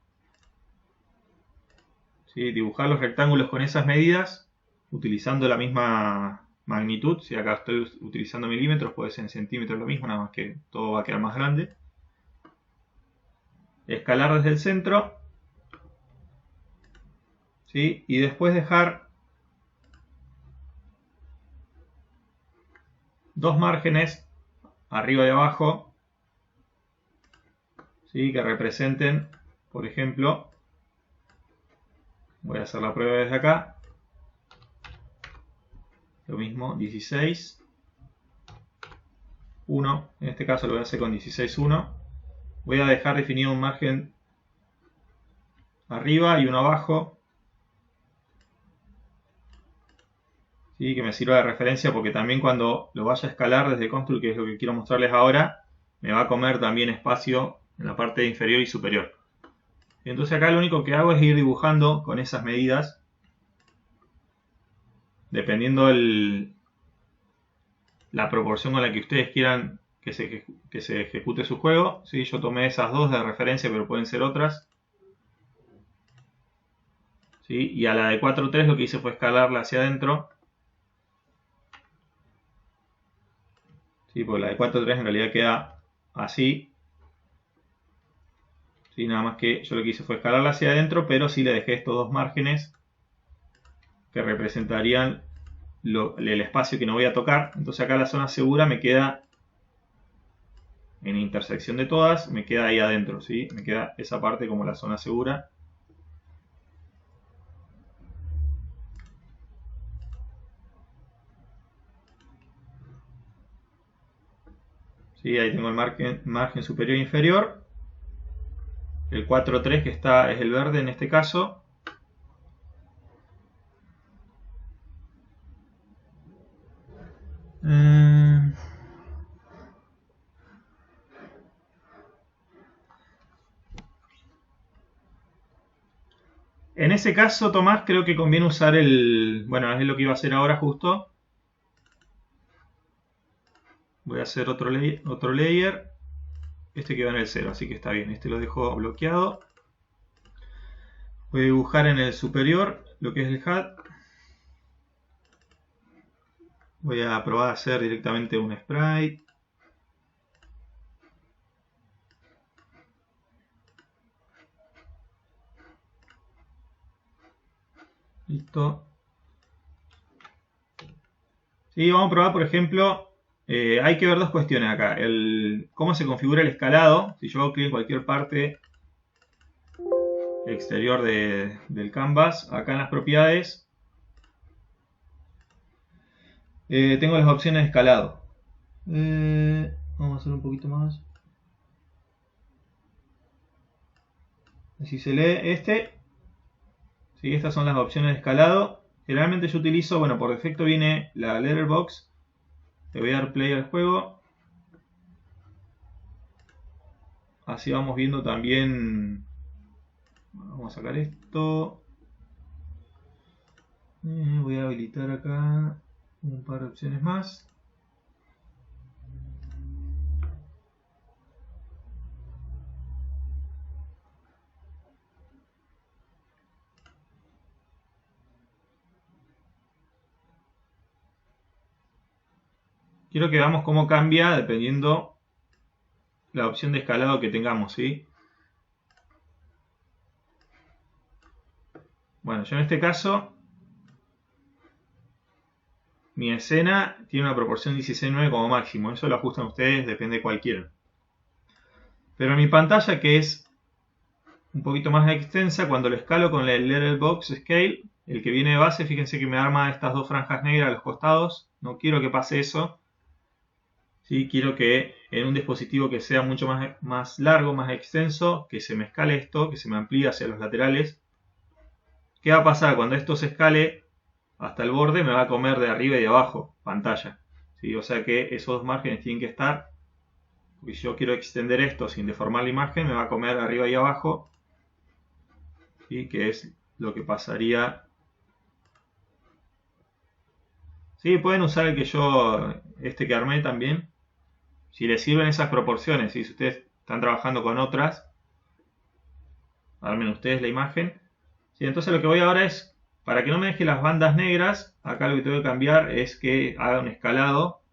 ¿Sí? Dibujar los rectángulos con esas medidas, utilizando la misma magnitud. Si acá estoy utilizando milímetros, puede ser en centímetros lo mismo, nada más que todo va a quedar más grande. Escalar desde el centro, ¿sí? Y después dejar dos márgenes arriba y abajo, ¿sí? Que representen, por ejemplo, voy a hacer la prueba desde acá, lo mismo, 16, 1, en este caso lo voy a hacer con 16,1. Voy a dejar definido un margen arriba y uno abajo, ¿sí? Que me sirva de referencia porque también cuando lo vaya a escalar desde Construct, que es lo que quiero mostrarles ahora, me va a comer también espacio en la parte inferior y superior. Y entonces acá lo único que hago es ir dibujando con esas medidas, dependiendo la proporción con la que ustedes quieran que se ejecute su juego. ¿Sí? Yo tomé esas dos de referencia, pero pueden ser otras. ¿Sí? Y a la de 4.3 lo que hice fue escalarla hacia adentro. ¿Sí? Porque la de 4.3 en realidad queda así. ¿Sí? Nada más que yo lo que hice fue escalarla hacia adentro, pero sí le dejé estos dos márgenes que representarían el espacio que no voy a tocar. Entonces acá la zona segura me queda en intersección de todas, me queda ahí adentro, ¿sí? Me queda esa parte como la zona segura. ¿Sí? Ahí tengo el margen superior e inferior. El 4.3 que está es el verde en este caso. En ese caso, Tomás, creo que conviene usar el... Bueno, es lo que iba a hacer ahora justo. Voy a hacer otro layer. Este queda en el 0, así que está bien. Este lo dejo bloqueado. Voy a dibujar en el superior lo que es el HUD. Voy a probar a hacer directamente un sprite. Listo. Sí, vamos a probar, por ejemplo, hay que ver dos cuestiones acá. Cómo se configura el escalado. Si yo hago clic en cualquier parte exterior del canvas, acá en las propiedades, tengo las opciones de escalado. Vamos a hacer un poquito más. Si se lee ¿sí? Estas son las opciones de escalado. Generalmente yo utilizo, bueno, por defecto viene la letterbox. Le voy a dar play al juego. Así vamos viendo también. Vamos a sacar esto. Voy a habilitar acá un par de opciones más. Quiero que veamos cómo cambia dependiendo la opción de escalado que tengamos, ¿sí? Bueno, yo en este caso mi escena tiene una proporción 16:9 como máximo. Eso lo ajustan ustedes, depende de cualquiera. Pero mi pantalla, que es un poquito más extensa, cuando lo escalo con el letterbox scale, el que viene de base, fíjense que me arma estas dos franjas negras a los costados. No quiero que pase eso. ¿Sí? Quiero que en un dispositivo que sea mucho más largo, más extenso, que se me escale esto, que se me amplíe hacia los laterales. ¿Qué va a pasar? Cuando esto se escale hasta el borde, me va a comer de arriba y de abajo pantalla. ¿Sí? O sea que esos dos márgenes tienen que estar. Si yo quiero extender esto sin deformar la imagen, me va a comer arriba y abajo. ¿Sí? Que es lo que pasaría. Sí, pueden usar el que yo, este que armé también. Si les sirven esas proporciones, ¿sí? Si ustedes están trabajando con otras, armen ustedes la imagen. ¿Sí? Entonces lo que voy ahora es, para que no me deje las bandas negras, acá lo que tengo que cambiar es que haga un escalado.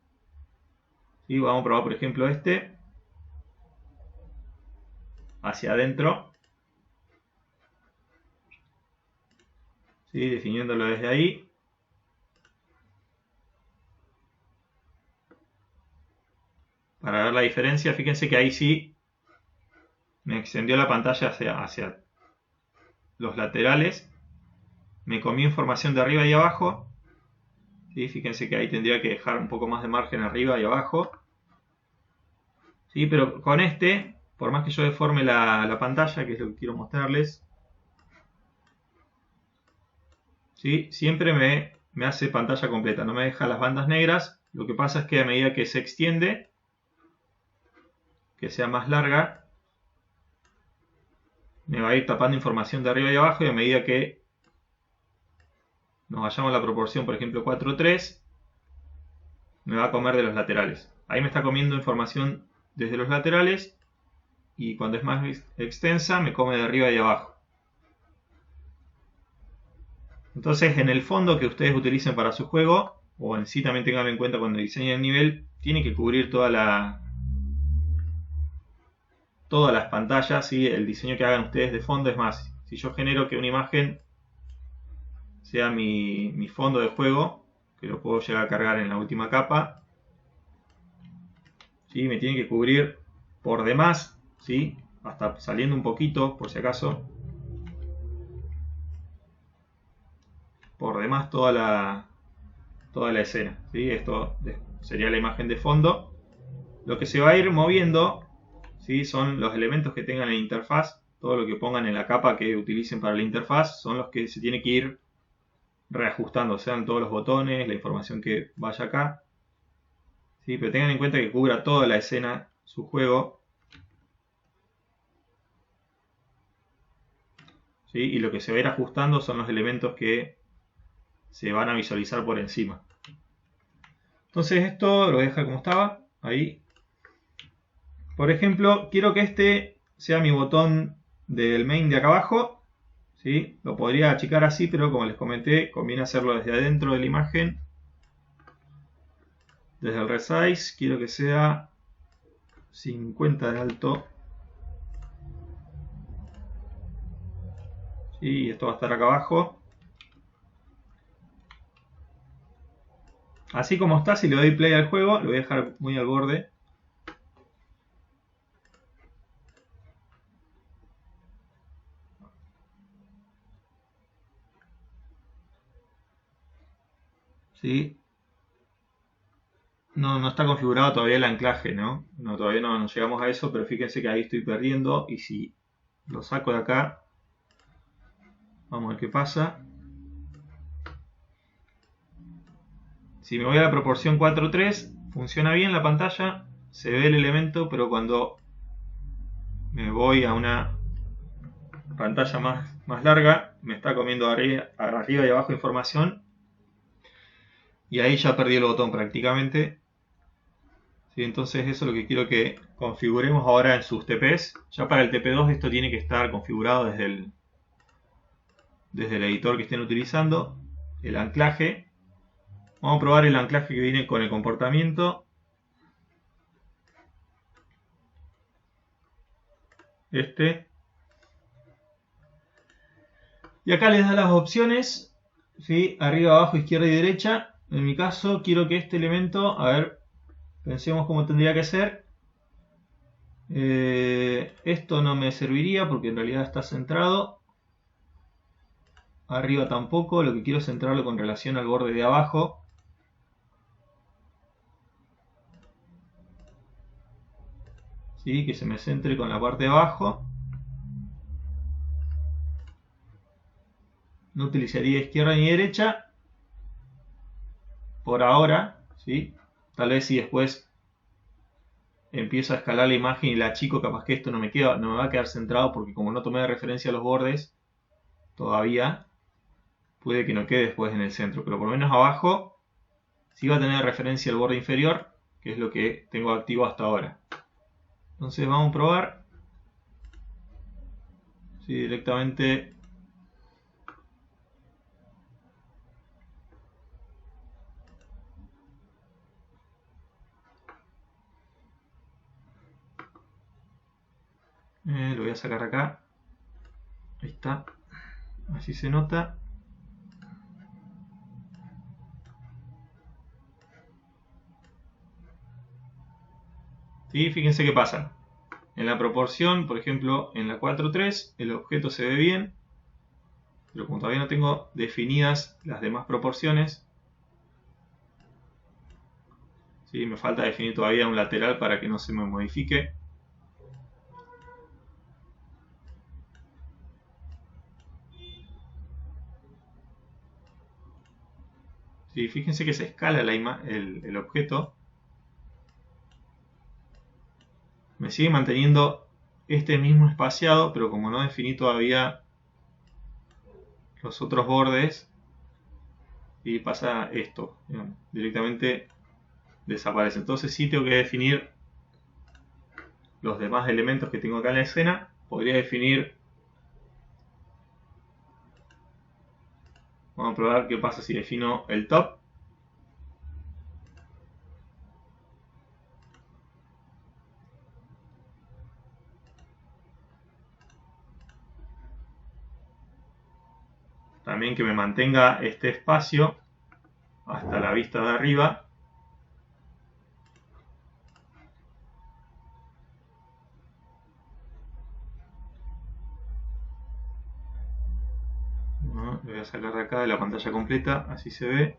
¿Sí? Vamos a probar por ejemplo este. Hacia adentro. ¿Sí? Definiéndolo desde ahí. Para ver la diferencia, fíjense que ahí sí me extendió la pantalla hacia los laterales. Me comí información de arriba y abajo. ¿Sí? Fíjense que ahí tendría que dejar un poco más de margen arriba y abajo. ¿Sí? Pero con este, por más que yo deforme la pantalla, que es lo que quiero mostrarles, ¿sí? Siempre me hace pantalla completa, no me deja las bandas negras. Lo que pasa es que a medida que se extiende, que sea más larga, me va a ir tapando información de arriba y abajo, y a medida que nos vayamos a la proporción, por ejemplo 4:3, me va a comer de los laterales. Ahí me está comiendo información desde los laterales, y cuando es más extensa me come de arriba y abajo. Entonces, en el fondo que ustedes utilicen para su juego, o en sí también tengan en cuenta cuando diseñen el nivel, tiene que cubrir todas las pantallas. ¿Sí? El diseño que hagan ustedes de fondo. Es más, si yo genero que una imagen sea mi fondo de juego, que lo puedo llegar a cargar en la última capa, ¿sí? Me tiene que cubrir por demás, ¿sí? Hasta saliendo un poquito, por si acaso, por demás toda la escena, ¿sí? Esto sería la imagen de fondo. Lo que se va a ir moviendo, ¿sí? Son los elementos que tengan en la interfaz. Todo lo que pongan en la capa que utilicen para la interfaz son los que se tiene que ir reajustando, sean todos los botones, la información que vaya acá. ¿sí? Pero tengan en cuenta que cubra toda la escena su juego. ¿Sí? Y lo que se va a ir ajustando son los elementos que se van a visualizar por encima. Entonces esto lo voy a dejar como estaba, ahí. Por ejemplo, quiero que este sea mi botón del main de acá abajo. ¿Sí? Lo podría achicar así, pero como les comenté, conviene hacerlo desde adentro de la imagen. Desde el resize, quiero que sea 50 de alto. ¿Sí? Y esto va a estar acá abajo. Así como está, si le doy play al juego, lo voy a dejar muy al borde. ¿Sí? No está configurado todavía el anclaje, ¿no? Todavía no llegamos a eso, pero fíjense que ahí estoy perdiendo. Y si lo saco de acá, vamos a ver qué pasa. Si me voy a la proporción 4:3, funciona bien la pantalla, se ve el elemento, pero cuando me voy a una pantalla más larga, me está comiendo arriba y abajo información. Y ahí ya perdí el botón prácticamente. ¿Sí? Entonces eso es lo que quiero que configuremos ahora en sus TPs. Ya para el TP2 esto tiene que estar configurado desde el editor que estén utilizando. El anclaje. Vamos a probar el anclaje que viene con el comportamiento. Y acá les da las opciones. ¿Sí? Arriba, abajo, izquierda y derecha. En mi caso quiero que este elemento, a ver, pensemos cómo tendría que ser. Esto no me serviría porque en realidad está centrado. Arriba tampoco, lo que quiero es centrarlo con relación al borde de abajo. ¿Sí? Que se me centre con la parte de abajo. No utilizaría izquierda ni derecha por ahora, ¿sí? Tal vez si después empiezo a escalar la imagen y la achico, capaz que esto no me va a quedar centrado porque como no tomé de referencia los bordes todavía, puede que no quede después en el centro, pero por lo menos abajo sí va a tener de referencia el borde inferior, que es lo que tengo activo hasta ahora. Entonces vamos a probar. Sí, directamente lo voy a sacar acá. Ahí está. Así se nota. ¿Sí? Fíjense qué pasa. En la proporción, por ejemplo, en la 4:3, el objeto se ve bien, pero como todavía no tengo definidas las demás proporciones, ¿sí? Me falta definir todavía un lateral para que no se me modifique. ¿Sí? Fíjense que se escala el objeto. Me sigue manteniendo este mismo espaciado, pero como no definí todavía los otros bordes, y pasa esto, digamos, directamente desaparece. Entonces sí tengo que definir los demás elementos que tengo acá en la escena. Podría definir, vamos a probar qué pasa si defino el top. También que me mantenga este espacio hasta la vista de arriba. ¿No? Lo voy a sacar de acá de la pantalla completa, así se ve.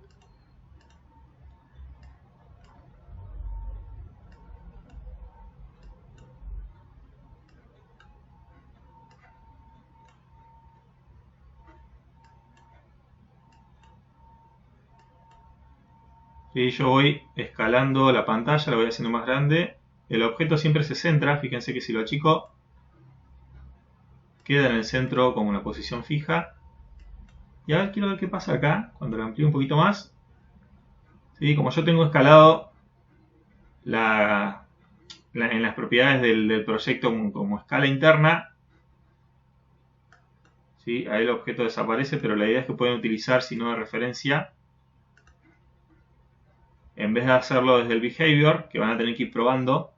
¿Sí? Yo voy escalando la pantalla, la voy haciendo más grande. El objeto siempre se centra, fíjense que si lo achico, queda en el centro como una posición fija. Y ahora quiero ver qué pasa acá, cuando lo amplío un poquito más. ¿Sí? Como yo tengo escalado en las propiedades del proyecto como escala interna, ¿sí? Ahí el objeto desaparece, pero la idea es que pueden utilizar signo de referencia en vez de hacerlo desde el behavior, que van a tener que ir probando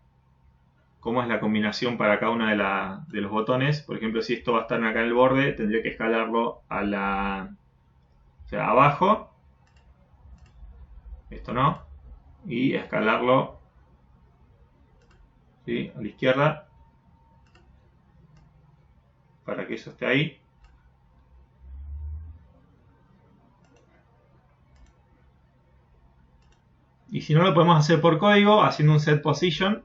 cómo es la combinación para cada uno de los botones. Por ejemplo, si esto va a estar acá en el borde, tendría que escalarlo o sea, abajo, esto no, y escalarlo, ¿sí? A la izquierda para que eso esté ahí. Y si no, lo podemos hacer por código haciendo un set position.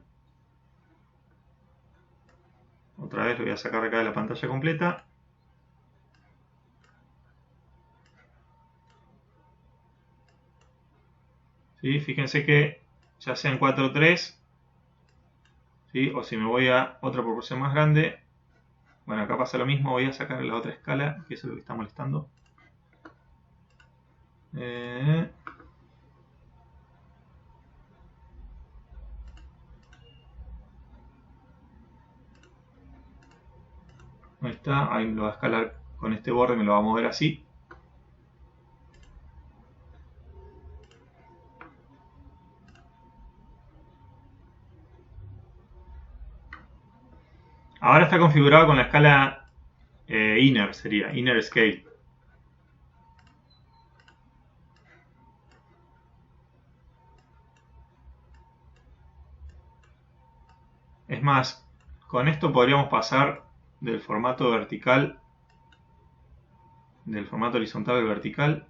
Otra vez lo voy a sacar acá de la pantalla completa. ¿Sí? Fíjense que ya sea en 4.3, ¿sí? O si me voy a otra proporción más grande, bueno, acá pasa lo mismo, voy a sacar la otra escala, que eso es lo que está molestando. Ahí está, ahí lo va a escalar con este borde, me lo va a mover así. Ahora está configurado con la escala inner, sería inner scale. Es más, con esto podríamos pasar del formato vertical, del formato horizontal al vertical.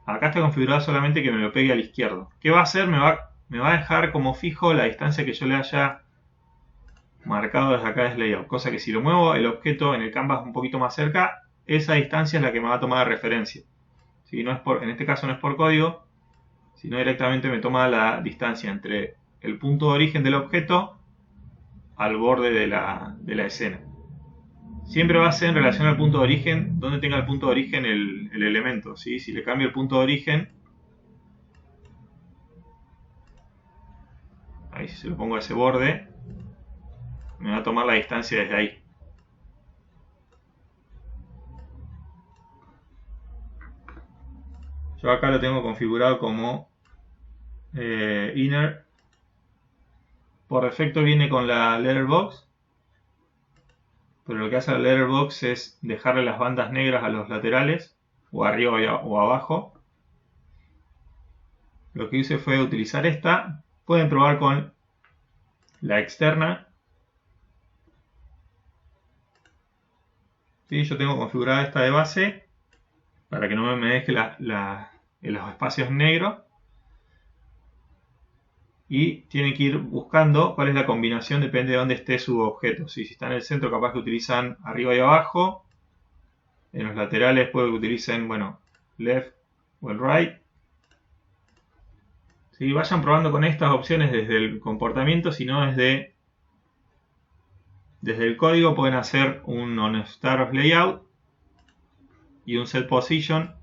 Acá está configurado solamente que me lo pegue al izquierdo. ¿Qué va a hacer? Me va a dejar como fijo la distancia que yo le haya marcado desde acá desde layout. Cosa que si lo muevo el objeto en el canvas un poquito más cerca, esa distancia es la que me va a tomar de referencia. Si no es en este caso no es por código, sino directamente me toma la distancia entre el punto de origen del objeto al borde de la escena. Siempre va a ser en relación al punto de origen, donde tenga el punto de origen el elemento. ¿Sí? Si le cambio el punto de origen, ahí si se lo pongo a ese borde, me va a tomar la distancia desde ahí. Yo acá lo tengo configurado como inner. Por defecto viene con la letterbox, pero lo que hace la letterbox es dejarle las bandas negras a los laterales, o arriba o abajo. Lo que hice fue utilizar esta. Pueden probar con la externa. ¿Sí? Yo tengo configurada esta de base para que no me deje los espacios negros. Y tienen que ir buscando cuál es la combinación, depende de dónde esté su objeto. Si está en el centro, capaz que utilizan arriba y abajo. En los laterales puede que utilicen, bueno, left o el right. ¿Sí? Vayan probando con estas opciones desde el comportamiento, si no desde el código pueden hacer un onStar of layout y un set position.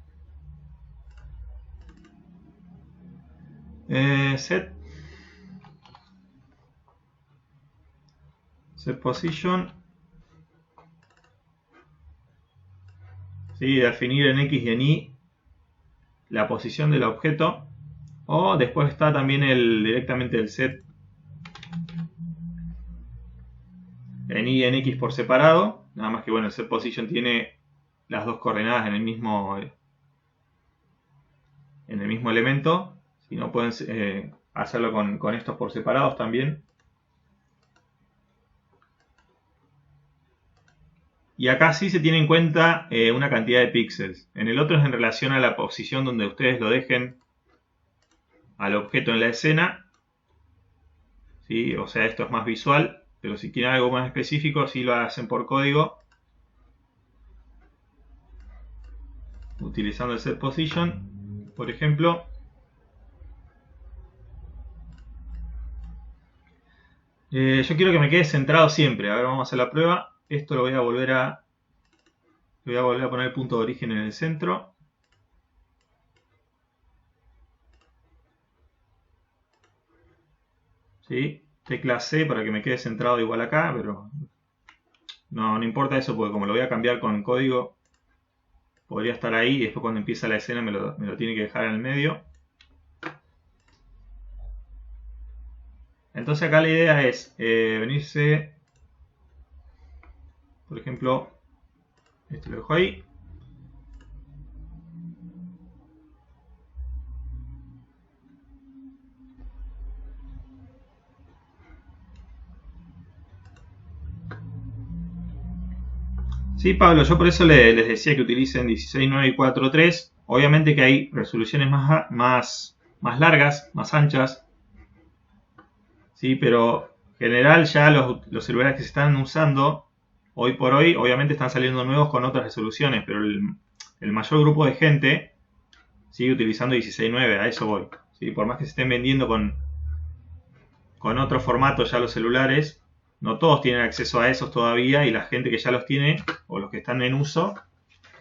Set position. ¿Sí? Definir en X y en Y la posición del objeto. O después está también directamente el set en Y y en X por separado. Nada más que bueno, el set position tiene las dos coordenadas en el mismo elemento. Si no, pueden hacerlo con estos por separados también. Y acá sí se tiene en cuenta una cantidad de píxeles. En el otro es en relación a la posición donde ustedes lo dejen al objeto en la escena. ¿Sí? O sea, esto es más visual, pero si quieren algo más específico, sí lo hacen por código. utilizando el set position, por ejemplo, yo quiero que me quede centrado siempre. A ver, vamos a hacer la prueba. Esto lo voy a volver a poner el punto de origen en el centro. ¿Sí? Tecla C para que me quede centrado igual acá, pero no importa eso porque como lo voy a cambiar con código, podría estar ahí y después cuando empieza la escena me lo tiene que dejar en el medio. Entonces acá la idea es venirse, por ejemplo, esto lo dejo ahí. Sí, Pablo, yo por eso les decía que utilicen 16:9 y 4:3. Obviamente que hay resoluciones más largas, más anchas. Sí, pero en general ya los celulares que se están usando hoy por hoy, obviamente están saliendo nuevos con otras resoluciones, pero el mayor grupo de gente sigue utilizando 16:9, a eso voy. ¿Sí? Por más que se estén vendiendo con otro formato ya los celulares, no todos tienen acceso a esos todavía y la gente que ya los tiene o los que están en uso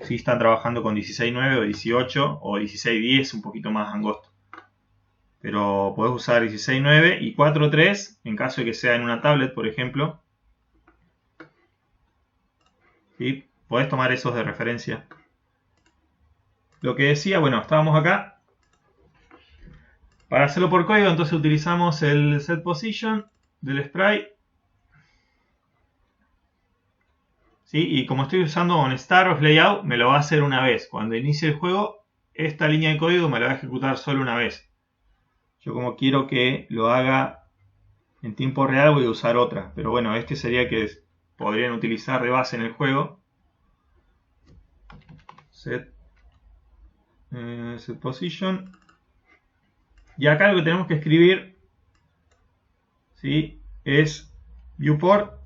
sí están trabajando con 16:9 o 18 o 16:10 un poquito más angosto. Pero podés usar 16:9 y 4:3 en caso de que sea en una tablet, por ejemplo. ¿Sí? Podés tomar esos de referencia. Lo que decía, bueno, estábamos acá. Para hacerlo por código, entonces utilizamos el set position del sprite. ¿Sí? Y como estoy usando un star of layout, me lo va a hacer una vez. Cuando inicie el juego, esta línea de código me la va a ejecutar solo una vez. Yo como quiero que lo haga en tiempo real voy a usar otra. Pero bueno, este sería que podrían utilizar de base en el juego. Set position. Y acá lo que tenemos que escribir, ¿sí?, es viewport,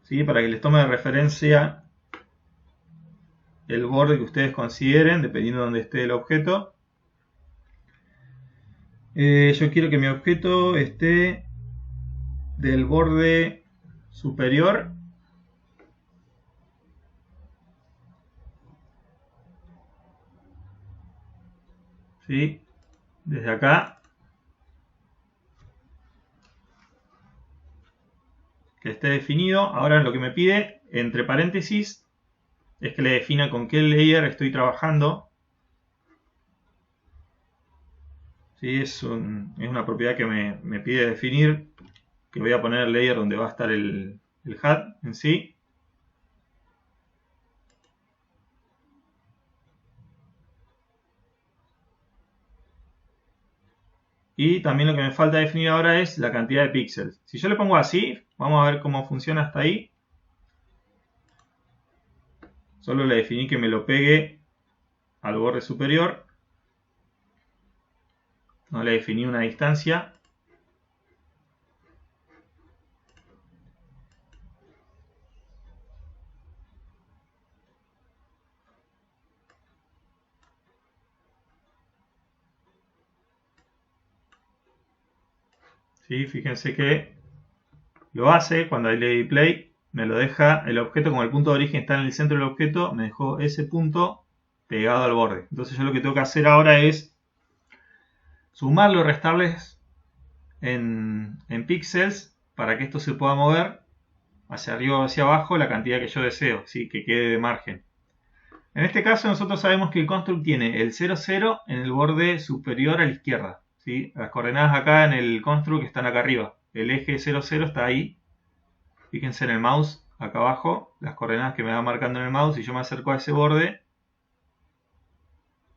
¿sí?, para que les tome de referencia el borde que ustedes consideren, dependiendo de donde esté el objeto. Yo quiero que mi objeto esté del borde superior ¿sí?, desde acá, que esté definido. Ahora lo que me pide, entre paréntesis, es que le defina con qué layer estoy trabajando. ¿Sí? Es una propiedad que me pide definir, que voy a poner el layer donde va a estar el HUD en sí. Y también lo que me falta definir ahora es la cantidad de píxeles. Si yo le pongo así, vamos a ver cómo funciona hasta ahí. Solo le definí que me lo pegue al borde superior. No le definí una distancia. ¿Sí? Fíjense que lo hace cuando le di play. Me lo deja el objeto, como el punto de origen está en el centro del objeto, me dejó ese punto pegado al borde. Entonces yo lo que tengo que hacer ahora es sumarlo y restarles en píxeles para que esto se pueda mover hacia arriba o hacia abajo la cantidad que yo deseo, ¿sí?, que quede de margen. En este caso nosotros sabemos que el construct tiene el 0, 0 en el borde superior a la izquierda. ¿Sí? Las coordenadas acá en el construct están acá arriba. El eje 0, 0 está ahí. Fíjense en el mouse, acá abajo, las coordenadas que me va marcando en el mouse. Si yo me acerco a ese borde,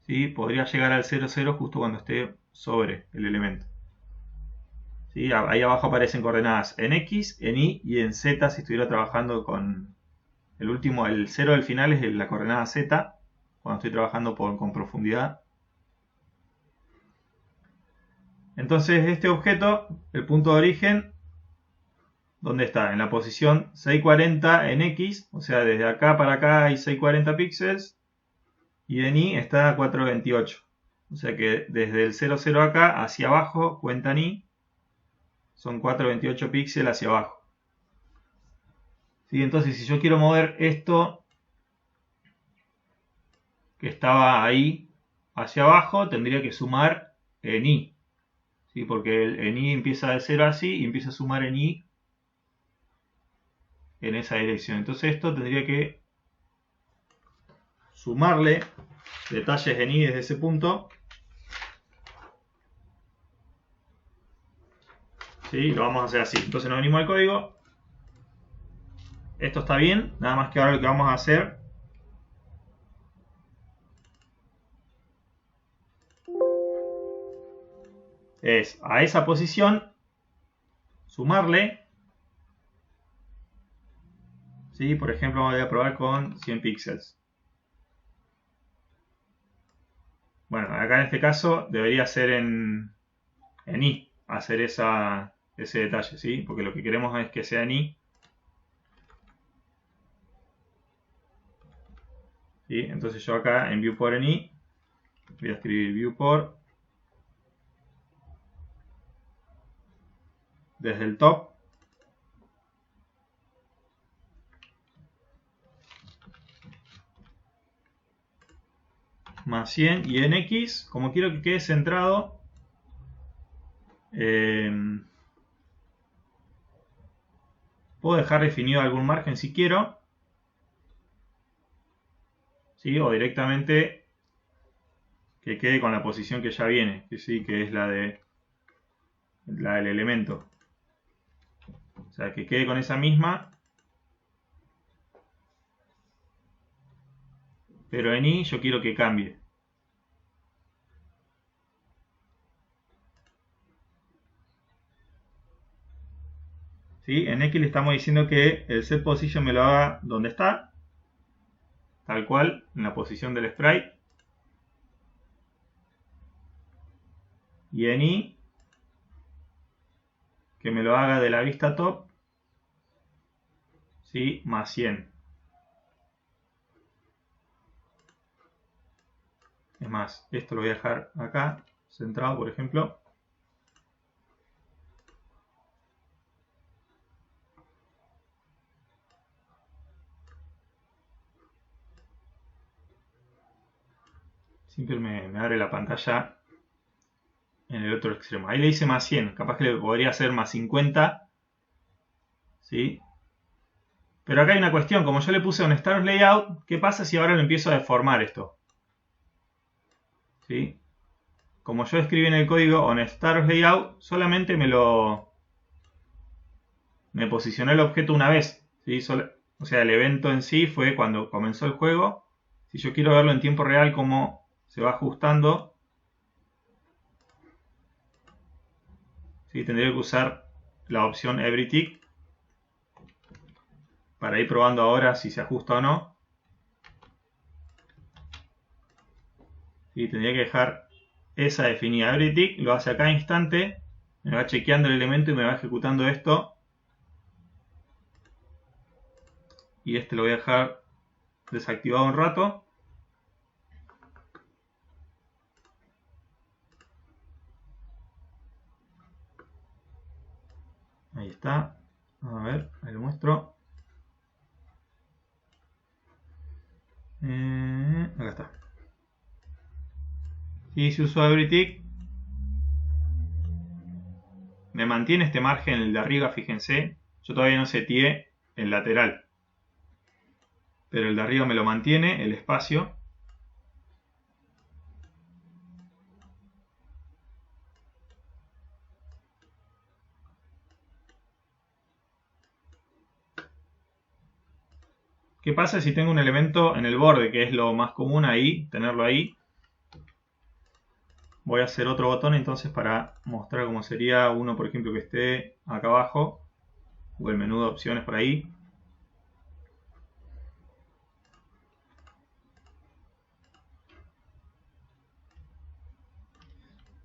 ¿sí?, podría llegar al 0, 0 justo cuando esté sobre el elemento. ¿Sí? Ahí abajo aparecen coordenadas en X, en Y y en Z si estuviera trabajando con el último, el 0 del final es la coordenada Z, cuando estoy trabajando con profundidad. Entonces este objeto, el punto de origen, ¿dónde está? En la posición 640 en X, o sea, desde acá para acá hay 640 píxeles, y en Y está 428. O sea que desde el 00 acá hacia abajo, cuenta en Y, son 428 píxeles hacia abajo. ¿Sí? Entonces, si yo quiero mover esto que estaba ahí hacia abajo, tendría que sumar en Y. ¿Sí? Porque en Y empieza de 0 así y empieza a sumar en Y en esa dirección. Entonces esto tendría que sumarle detalles en Y desde ese punto. ¿Sí? Lo vamos a hacer así. Entonces nos venimos al código. Esto está bien. Nada más que ahora lo que vamos a hacer es a esa posición sumarle. ¿Sí? Por ejemplo, voy a probar con 100 píxeles. Bueno, acá en este caso debería ser en Y, hacer ese detalle, ¿sí? Porque lo que queremos es que sea en Y. ¿Sí? Entonces yo acá en viewport en Y voy a escribir viewport desde el top más 100 y en X, como quiero que quede centrado, puedo dejar definido algún margen si quiero, ¿sí? O directamente que quede con la posición que ya viene, que sí, que es la del elemento. O sea, que quede con esa misma, pero en Y yo quiero que cambie. ¿Sí? En X le estamos diciendo que el set position me lo haga donde está, tal cual, en la posición del sprite. Y en Y, que me lo haga de la vista top, ¿sí? Más 100. Es más, esto lo voy a dejar acá, centrado, por ejemplo. Siempre me abre la pantalla en el otro extremo. Ahí le hice más 100. Capaz que le podría hacer más 50. ¿Sí? Pero acá hay una cuestión. Como yo le puse un Stars Layout, ¿qué pasa si ahora lo empiezo a deformar esto? ¿Sí? Como yo escribí en el código on Stars Layout, solamente me posicionó el objeto una vez. ¿Sí? O sea, el evento en sí fue cuando comenzó el juego. Si yo quiero verlo en tiempo real, cómo se va ajustando, ¿sí? Tendría que usar la opción Every Tick para ir probando ahora si se ajusta o no. ¿Sí? Tendría que dejar esa definida. Every tick lo hace a cada instante, me va chequeando el elemento y me va ejecutando esto. Y este lo voy a dejar desactivado un rato. Ahí está. A ver, ahí lo muestro. Acá está. Y si uso Every tick, me mantiene este margen, el de arriba, fíjense. Yo todavía no seteé el lateral, pero el de arriba me lo mantiene, el espacio. ¿Qué pasa si tengo un elemento en el borde, que es lo más común ahí, tenerlo ahí? Voy a hacer otro botón entonces para mostrar cómo sería uno, por ejemplo, que esté acá abajo, o el menú de opciones por ahí.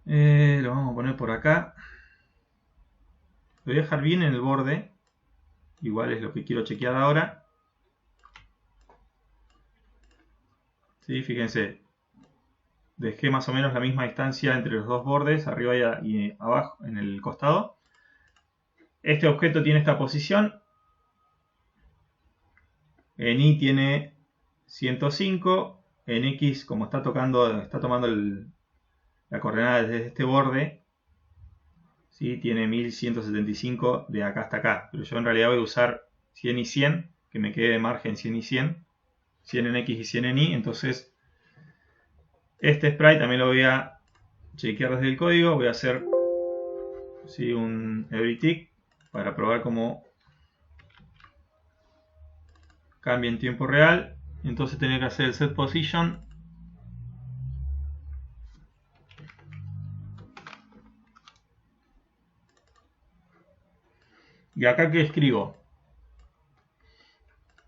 Lo vamos a poner por acá. Lo voy a dejar bien en el borde. igual es lo que quiero chequear ahora. ¿Sí? Fíjense, dejé más o menos la misma distancia entre los dos bordes, arriba y abajo, en el costado. Este objeto tiene esta posición. En Y tiene 105. En X, como está tomando la coordenada desde este borde, ¿sí? Tiene 1175 de acá hasta acá. Pero yo en realidad voy a usar 100 y 100, que me quede de margen 100 y 100. 100 en X y 100 en Y. Entonces, este sprite también lo voy a chequear desde el código. Voy a hacer, ¿sí?, un everyTick para probar cómo cambia en tiempo real. Entonces tenía que hacer el set position. Y acá, ¿qué escribo?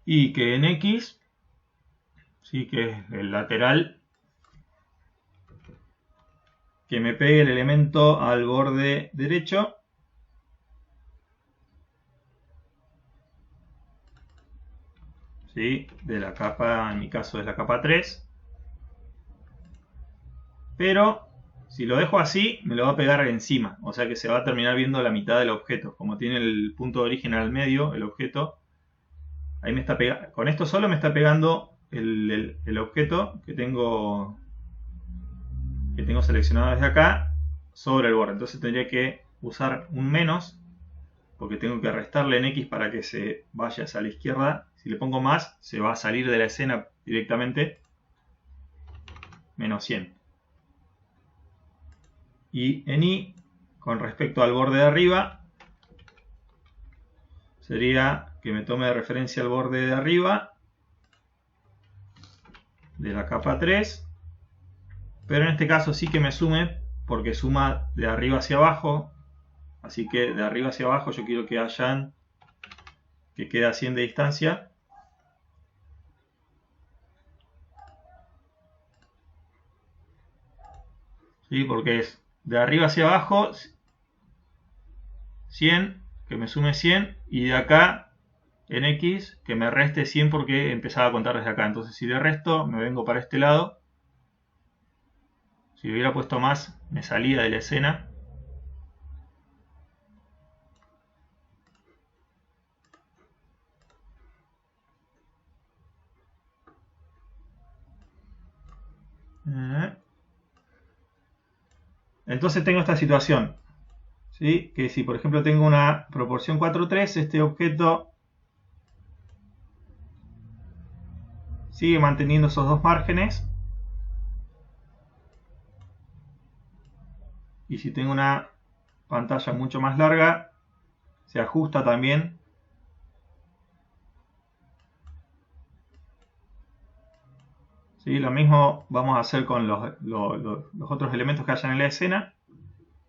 Y que en X, ¿sí?, que es el lateral, que me pegue el elemento al borde derecho. ¿Sí? De la capa, en mi caso es la capa 3. Pero si lo dejo así, me lo va a pegar encima. O sea que se va a terminar viendo la mitad del objeto. Como tiene el punto de origen al medio, el objeto, ahí me está pegando. Con esto solo me está pegando el objeto que tengo seleccionado desde acá sobre el borde. Entonces tendría que usar un menos, porque tengo que restarle en X para que se vaya hacia la izquierda. Si le pongo más, se va a salir de la escena directamente. Menos 100. Y en Y, con respecto al borde de arriba, sería que me tome de referencia el borde de arriba de la capa 3. Pero en este caso sí que me sume, porque suma de arriba hacia abajo. Así que de arriba hacia abajo yo quiero que quede a 100 de distancia. ¿Sí? Porque es de arriba hacia abajo 100, que me sume 100, y de acá en X que me reste 100 porque empezaba a contar desde acá. Entonces si le resto, me vengo para este lado. Si hubiera puesto más, me salía de la escena. Entonces tengo esta situación, ¿sí? Que si por ejemplo tengo una proporción 4:3, este objeto sigue manteniendo esos dos márgenes. Y si tengo una pantalla mucho más larga, se ajusta también. ¿Sí? Lo mismo vamos a hacer con los otros elementos que hayan en la escena.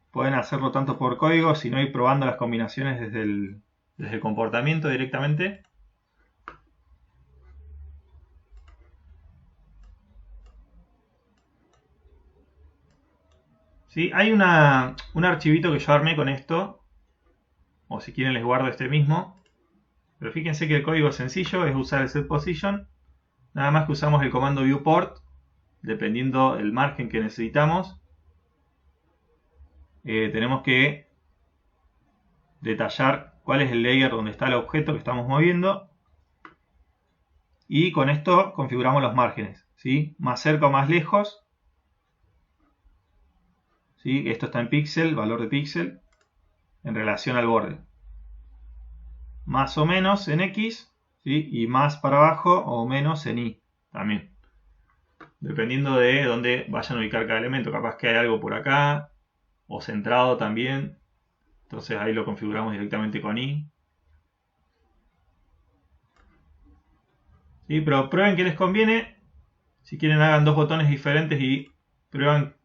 Pueden hacerlo tanto por código, sino ir probando las combinaciones desde el comportamiento directamente. ¿Sí? Hay un archivito que yo armé con esto, o si quieren les guardo este mismo. Pero fíjense que el código es sencillo, es usar el set position. Nada más que usamos el comando viewport, dependiendo del margen que necesitamos. Tenemos que detallar cuál es el layer donde está el objeto que estamos moviendo. Y con esto configuramos los márgenes, ¿sí? Más cerca o más lejos. ¿Sí? Esto está en píxel, valor de píxel, en relación al borde. Más o menos en X, ¿sí? Y más para abajo o menos en Y también. Dependiendo de dónde vayan a ubicar cada elemento. Capaz que hay algo por acá, o centrado también. Entonces ahí lo configuramos directamente con Y. ¿Sí? Pero prueben que les conviene. Si quieren, hagan dos botones diferentes y prueban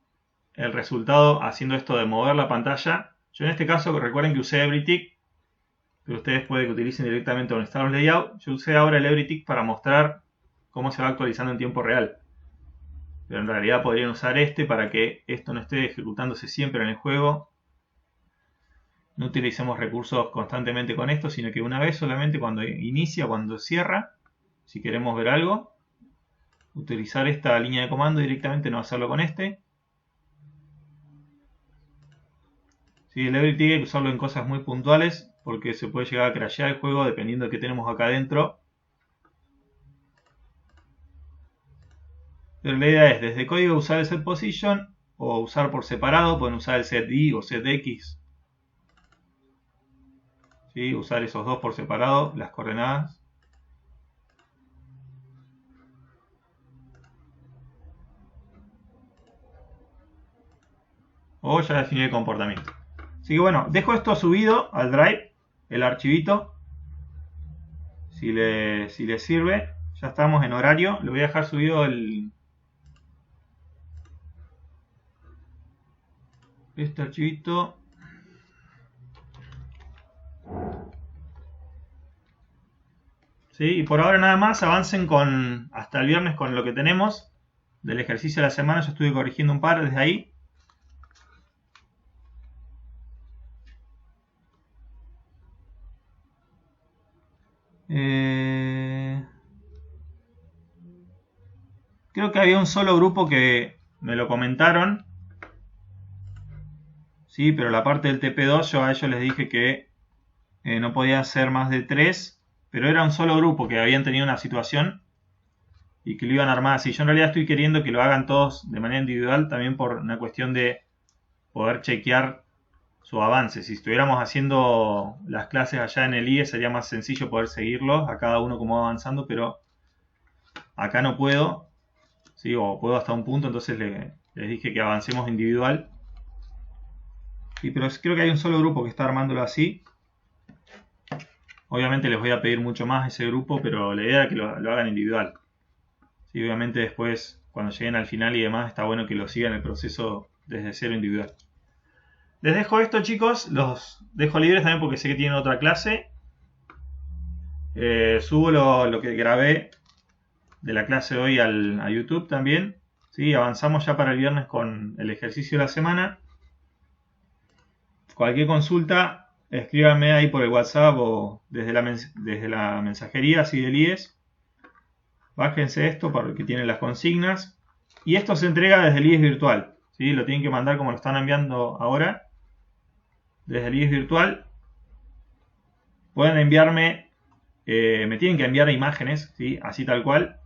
el resultado haciendo esto de mover la pantalla. Yo en este caso, recuerden que usé everyTick, pero ustedes pueden que utilicen directamente donde están los layouts. Yo usé ahora el everyTick para mostrar cómo se va actualizando en tiempo real. Pero en realidad podrían usar este para que esto no esté ejecutándose siempre en el juego. No utilicemos recursos constantemente con esto, sino que una vez solamente cuando inicia, cuando cierra, si queremos ver algo, utilizar esta línea de comando directamente, no hacerlo con este. Sí, el Everything hay que usarlo en cosas muy puntuales porque se puede llegar a crashear el juego dependiendo de qué tenemos acá adentro. Pero la idea es desde código usar el set position o usar por separado, pueden usar el set y o set x. ¿Sí? Usar esos dos por separado, las coordenadas. O ya definir el comportamiento. Así que bueno, dejo esto subido al Drive, el archivito. Si le sirve, ya estamos en horario. Le voy a dejar subido este archivito. ¿Sí? Y por ahora nada más, avancen hasta el viernes con lo que tenemos. Del ejercicio de la semana yo estuve corrigiendo un par desde ahí. Creo que había un solo grupo que me lo comentaron. Sí, pero la parte del TP2 yo a ellos les dije que no podía ser más de 3. Pero era un solo grupo que habían tenido una situación y que lo iban a armar así. Yo en realidad estoy queriendo que lo hagan todos de manera individual, también por una cuestión de poder chequear su avance. Si estuviéramos haciendo las clases allá en el IE sería más sencillo poder seguirlos a cada uno como va avanzando, pero acá no puedo, ¿sí? O puedo hasta un punto, entonces les dije que avancemos individual. Sí, pero creo que hay un solo grupo que está armándolo así. Obviamente les voy a pedir mucho más a ese grupo, pero la idea era que lo hagan individual. Sí, obviamente después, cuando lleguen al final y demás, está bueno que lo sigan el proceso desde cero individual. Les dejo esto, chicos. Los dejo libres también porque sé que tienen otra clase. Subo lo que grabé de la clase de hoy a YouTube también. ¿Sí? Avanzamos ya para el viernes con el ejercicio de la semana. Cualquier consulta, escríbanme ahí por el WhatsApp o desde la mensajería así del IES. Bájense esto para que tienen las consignas. Y esto se entrega desde el IES virtual. ¿Sí? Lo tienen que mandar como lo están enviando ahora. Desde el IES virtual. Pueden enviarme, me tienen que enviar imágenes, ¿sí? Así tal cual.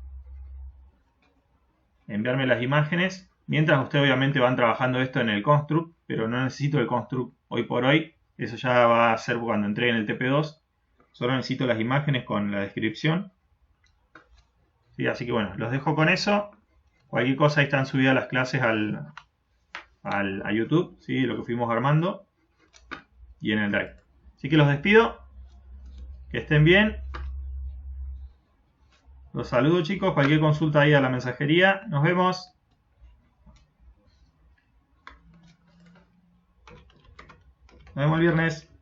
Enviarme las imágenes. Mientras ustedes obviamente van trabajando esto en el construct, pero no necesito el construct hoy por hoy. Eso ya va a ser cuando entreguen el TP2. Solo necesito las imágenes con la descripción. ¿Sí? Así que bueno, los dejo con eso. Cualquier cosa, ahí están subidas las clases a YouTube, ¿sí? Lo que fuimos armando. Y en el Drive. Así que los despido. Que estén bien. Los saludo, chicos. Cualquier consulta ahí a la mensajería. Nos vemos. Nos vemos el viernes.